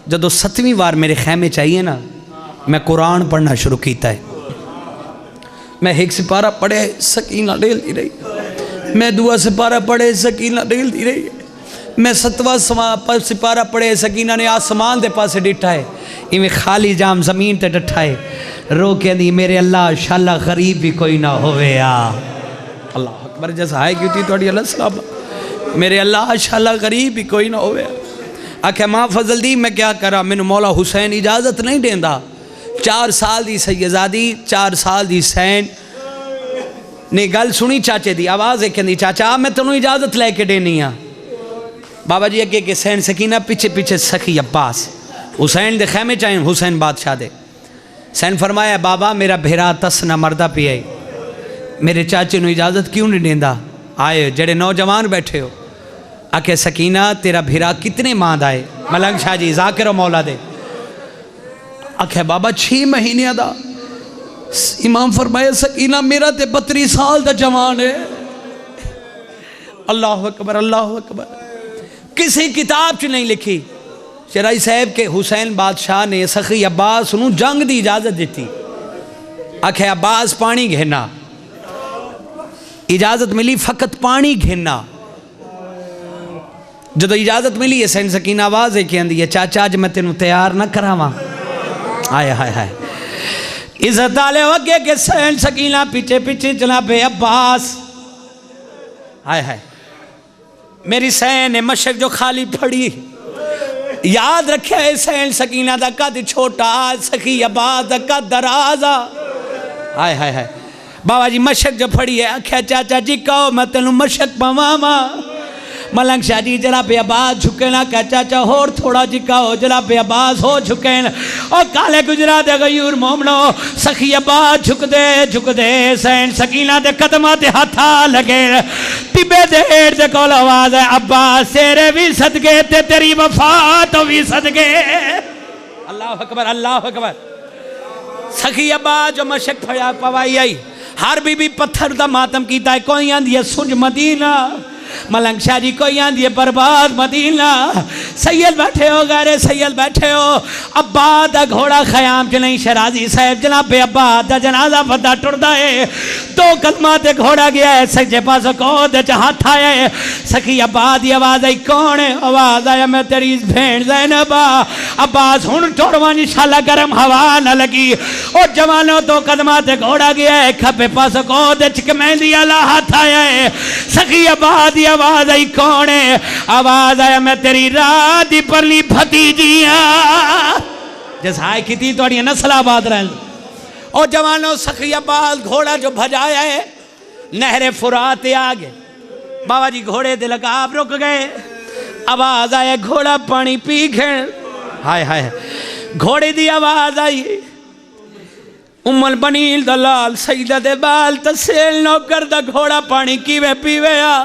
जदों 7वीं वार मेरे खैमे चाहिए ना मैं कुरान पढ़ना शुरू किया है मैं एक सिपारा पढ़े सकीना डेलती रही मैं दूआ सिपारा पढ़े सकीना डेलती रही मैं 7वां सिपारा पढ़े सकीना ने आसमान के पासे डिठा है इवें खाली जाम जमीन ते डठा है रो के दी मेरे अल्लाह शाला गरीब भी कोई ना होवे अल्लाह अकबर जैसा है क्यों थोड़ी अल्लाह सलाम मेरे अल्लाह शाला गरीब भी कोई ना होवे आख्या माँ फजल दी मैं क्या करा मैनू मौला हुसैन इजाज़त नहीं देंदा 4 साल दी सैयदादी 4 साल दी सैन नहीं गल सुनी चाचे दी आवाज़ है कहती चाचा मैं तेनों इजाज़त लैके देनी हाँ। बाबा जी अगे के सैन सकीना पीछे पीछे सखी अब्बास हुसैन दे खैमे चाहे हुसैन बादशाह दे। सैन फरमाया बाबा मेरा भेरा तस ना मरदा पिया मेरे चाचे नू इजाज़त क्यों नहीं देंदा। आए जेड़े नौजवान बैठे हो आके सकीना तेरा भेरा कितने मांद आए मलंग शाह जी जाकिर मौला दे। आखे बाबा 6 महीने दा। इमाम फरमाया सकीना मेरा ते 32 साल दा जवान है। अल्लाह अकबर अल्लाह अकबर। किसी किताब च नहीं लिखी। शराई साहब के हुसैन बादशाह ने सखी अब्बास नू जंग की इजाज़त दी। आखे अब्बास पानी घेना इजाज़त मिली फकत पानी घेना। जो इजाज़त मिली है सैन सकीना आवाज़ है कहती है चाचा अज मैं तेन तैयार ना करावा। आए हाय हाय इज्जत आले अगे के सैन सकीना पीछे पीछे जनाबे अब्बास। हाय हाय मेरी सैन मशक जो खाली पड़ी याद रखे सैन सकीना दा कद छोटा सखी अब्बास दा कद दराजा। हाय हाय हाय बाबा जी मशक जो फड़ी है आख्या चाचा जी कहो मैं तेन मशक पवावा। मलंग शाह जी जनाब अब्बास झुके ना कह चाचा होर थोड़ा जिका हो जनाब अब्बास हो झुके और काले गुजरा दे गयूर मोमनो सखी अब्बास झुकदे सैन सकीना दे कदमां ते हथा लगे। टिबे देर दे कोल आवाज है अब्बास तेरे भी सदके ते तेरी वफा तो भी सदके। अल्लाह अकबर अल्लाह अकबर। सखी अब्बास जो मशक फया पवाई आई हर बीबी पत्थर दा मातम कीता है। कोई आंदी है सुज मदीना मलंग शाह जी कोई आंदी है बर्बाद मदीना। सैयद बैठे हो गारे सैयद बैठे हो अब्बास दा घोड़ा खयाम च नहीं शराजी साहब जनाबे अब्बास दा जनाजा बदा टुरदा है। 2 कदमां ते घोड़ा गया है सज्जे पास कोद च हाथ आया है। सखी अब्बास दी आवाज आई कौन है आवाज आया मैं तेरी भेण ज़ैनब। अब्बास हुण टुर वन इंशाअल्लाह गरम हवा न लगी। ओ जवानों 2 कदमां ते घोड़ा गया है खब्बे पास कोद च कमेंदी वाला हाथ आया है। सखी अब्बास आवाज आई कौन है आवाज आया मैं तेरी रात दी परली भतीजिया जसाई की थोड़ी नस्लाबाद रह। और जवानों सखी अब्बास घोड़ा जो भजाया है नहरे फुरात आ गए। बाबा जी घोड़े दे लगाब रुक गए। आवाज आया घोड़ा पानी पी गए। हाय हाय घोड़े दी आवाज आई उमल बनील दलाल सईदा दे बाल तसेल नौकर दा घोड़ा पानी कीवे पीवे आ।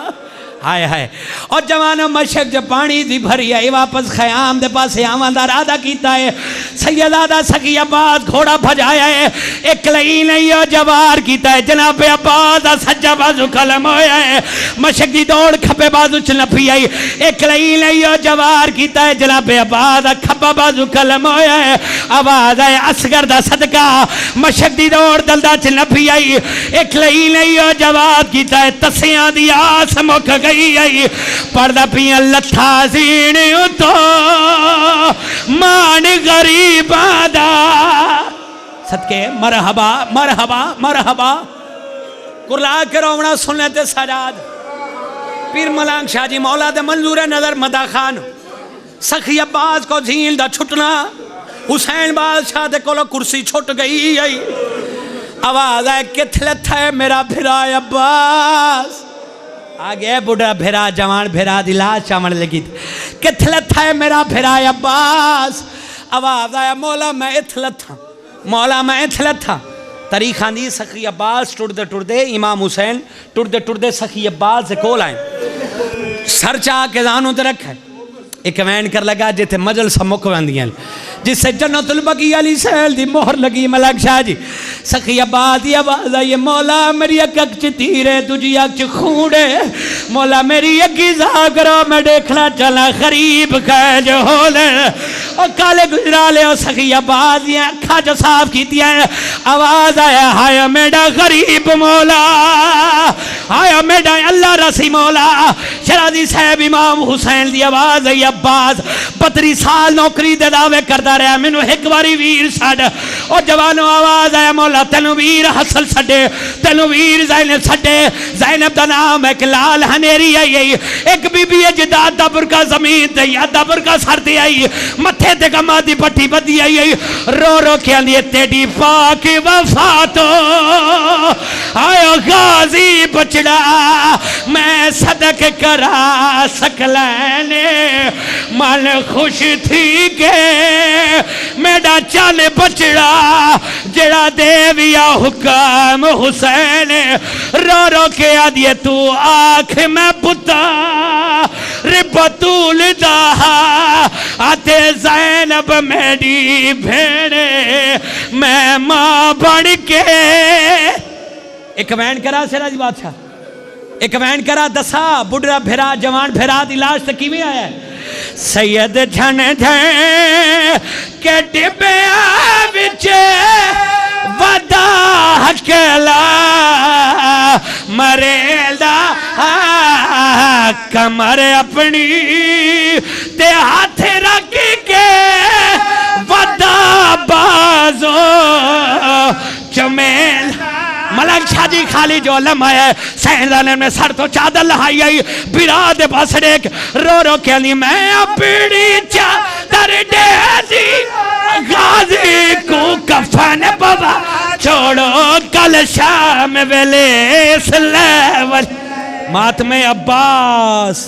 हाय हाय और जवानों मशक जो पानी दी भरी आई वापस खयाम दे पास आवन दा इरादा कीता है। सैयदादा सखी अब्बास घोड़ा भजाया है एक लई नहीं हो जवार कीता है जनाब अब्बास दा सज्जा बाजू कलम होया है। मशक दी दौड़ खब्बे बाजू च नफी आई एक लई नहीं हो जवार कीता है जनाब अब्बास दा खब्बा बाजू कलम होया है। आवाज आए असगर दा सदका मशक दी दौड़ दलदा च नफी आई एक लई नहीं हो जवार कीता है। तसियां दी आस मुक गई आई पढ़दा पिया लथा सीने उतो मान गरीबा दा सदके मरहबा मरहबा मरहबा कुरला के रोवना सुनने ते सजाद पीर मलंग शाह जी मौला दे मंजूर नजर मदा खान सखी अब्बास को झील दा छुटना हुसैन बादशाह दे कोलो कुर्सी छुट गई आई। आवाज आए किथे थे मेरा फिरा अब्बास आ गया बुढ़ा फिरा जवान फिरा दी लाश चावण लगी किथे थे मेरा फिरा अब्बास। आवाज आया मौला मैं इथल था मौला मैं इथल था। तारीख आंदी सखी अब्बास टुरदे टुरदे इमाम हुसैन टुरदे टुरदे सखी अब्बास से कोल आए सर चाह के जानू ते रखे एक वैन कर लगा जिथे मजल सा मुक वंदियां जिससे जन्नतुल बकी अली सैल दी मोहर लगी। मलक शाह जी सखी अब्बास दी आवाज आई मौला मेरी अख च तीर है तुझी अख च खून है मौला मेरी अगी जा करो मैं देखना चला गरीब कह जो होले। और काले गुजरा ले सखी अब्बास दी अखा जो साफ की आवाज आया हाय मेरा गरीब मौला हाय मेरा अल्लाह रसी मौला। शराजी साहब इमाम हुसैन दी आवाज आई अब्बास 32 साल नौकरी दे दावे करदा रहा मैनू एक बारी वीर छड़। और जवानों आवाज आया मौला तेनू वीर हसल छड़े तेनू वीर ज़ैनब छड़े। ज़ैनब दा नाम एक लाल हनेरी आई एक बीबी है जिदा अद्धा बुरका जमीन ते अद्धा बुरका सर ते आई मथे मथे ते गमा दी पट्टी बदी आई रो रो के आंदी तेरी पाक वफा तो आयो गाजी बचड़ा मैं सदक करा सकलैने मन खुश थी के मेरा चल बचड़ा जड़ा देविया हुक्म हुसैन रो रो के आदिए तू आख मैं पुता रे बतूल दा आते ज़ैनब मेरी भेड़े मैं मां बन के एक वैन करा सिराज बादशाह एक वैन करा दसा बुढ़ा भेरा जवान भेरा दी लाश ते किवें आया सैयद झन झन के डिब्बे विच वदा हकला मरेदा कमर अपनी ते हाथ रख के वदा बाजो चमेल मलक शाह जी खाली जो लम आया सैनदाने में सर तो चादर लहाई आई बिरा दे पास देख रो रो के ली मैं अपनी चादर दे दी गाजी को कफन बाबा छोड़ो कल शाम वेले सलेवर मातमे अब्बास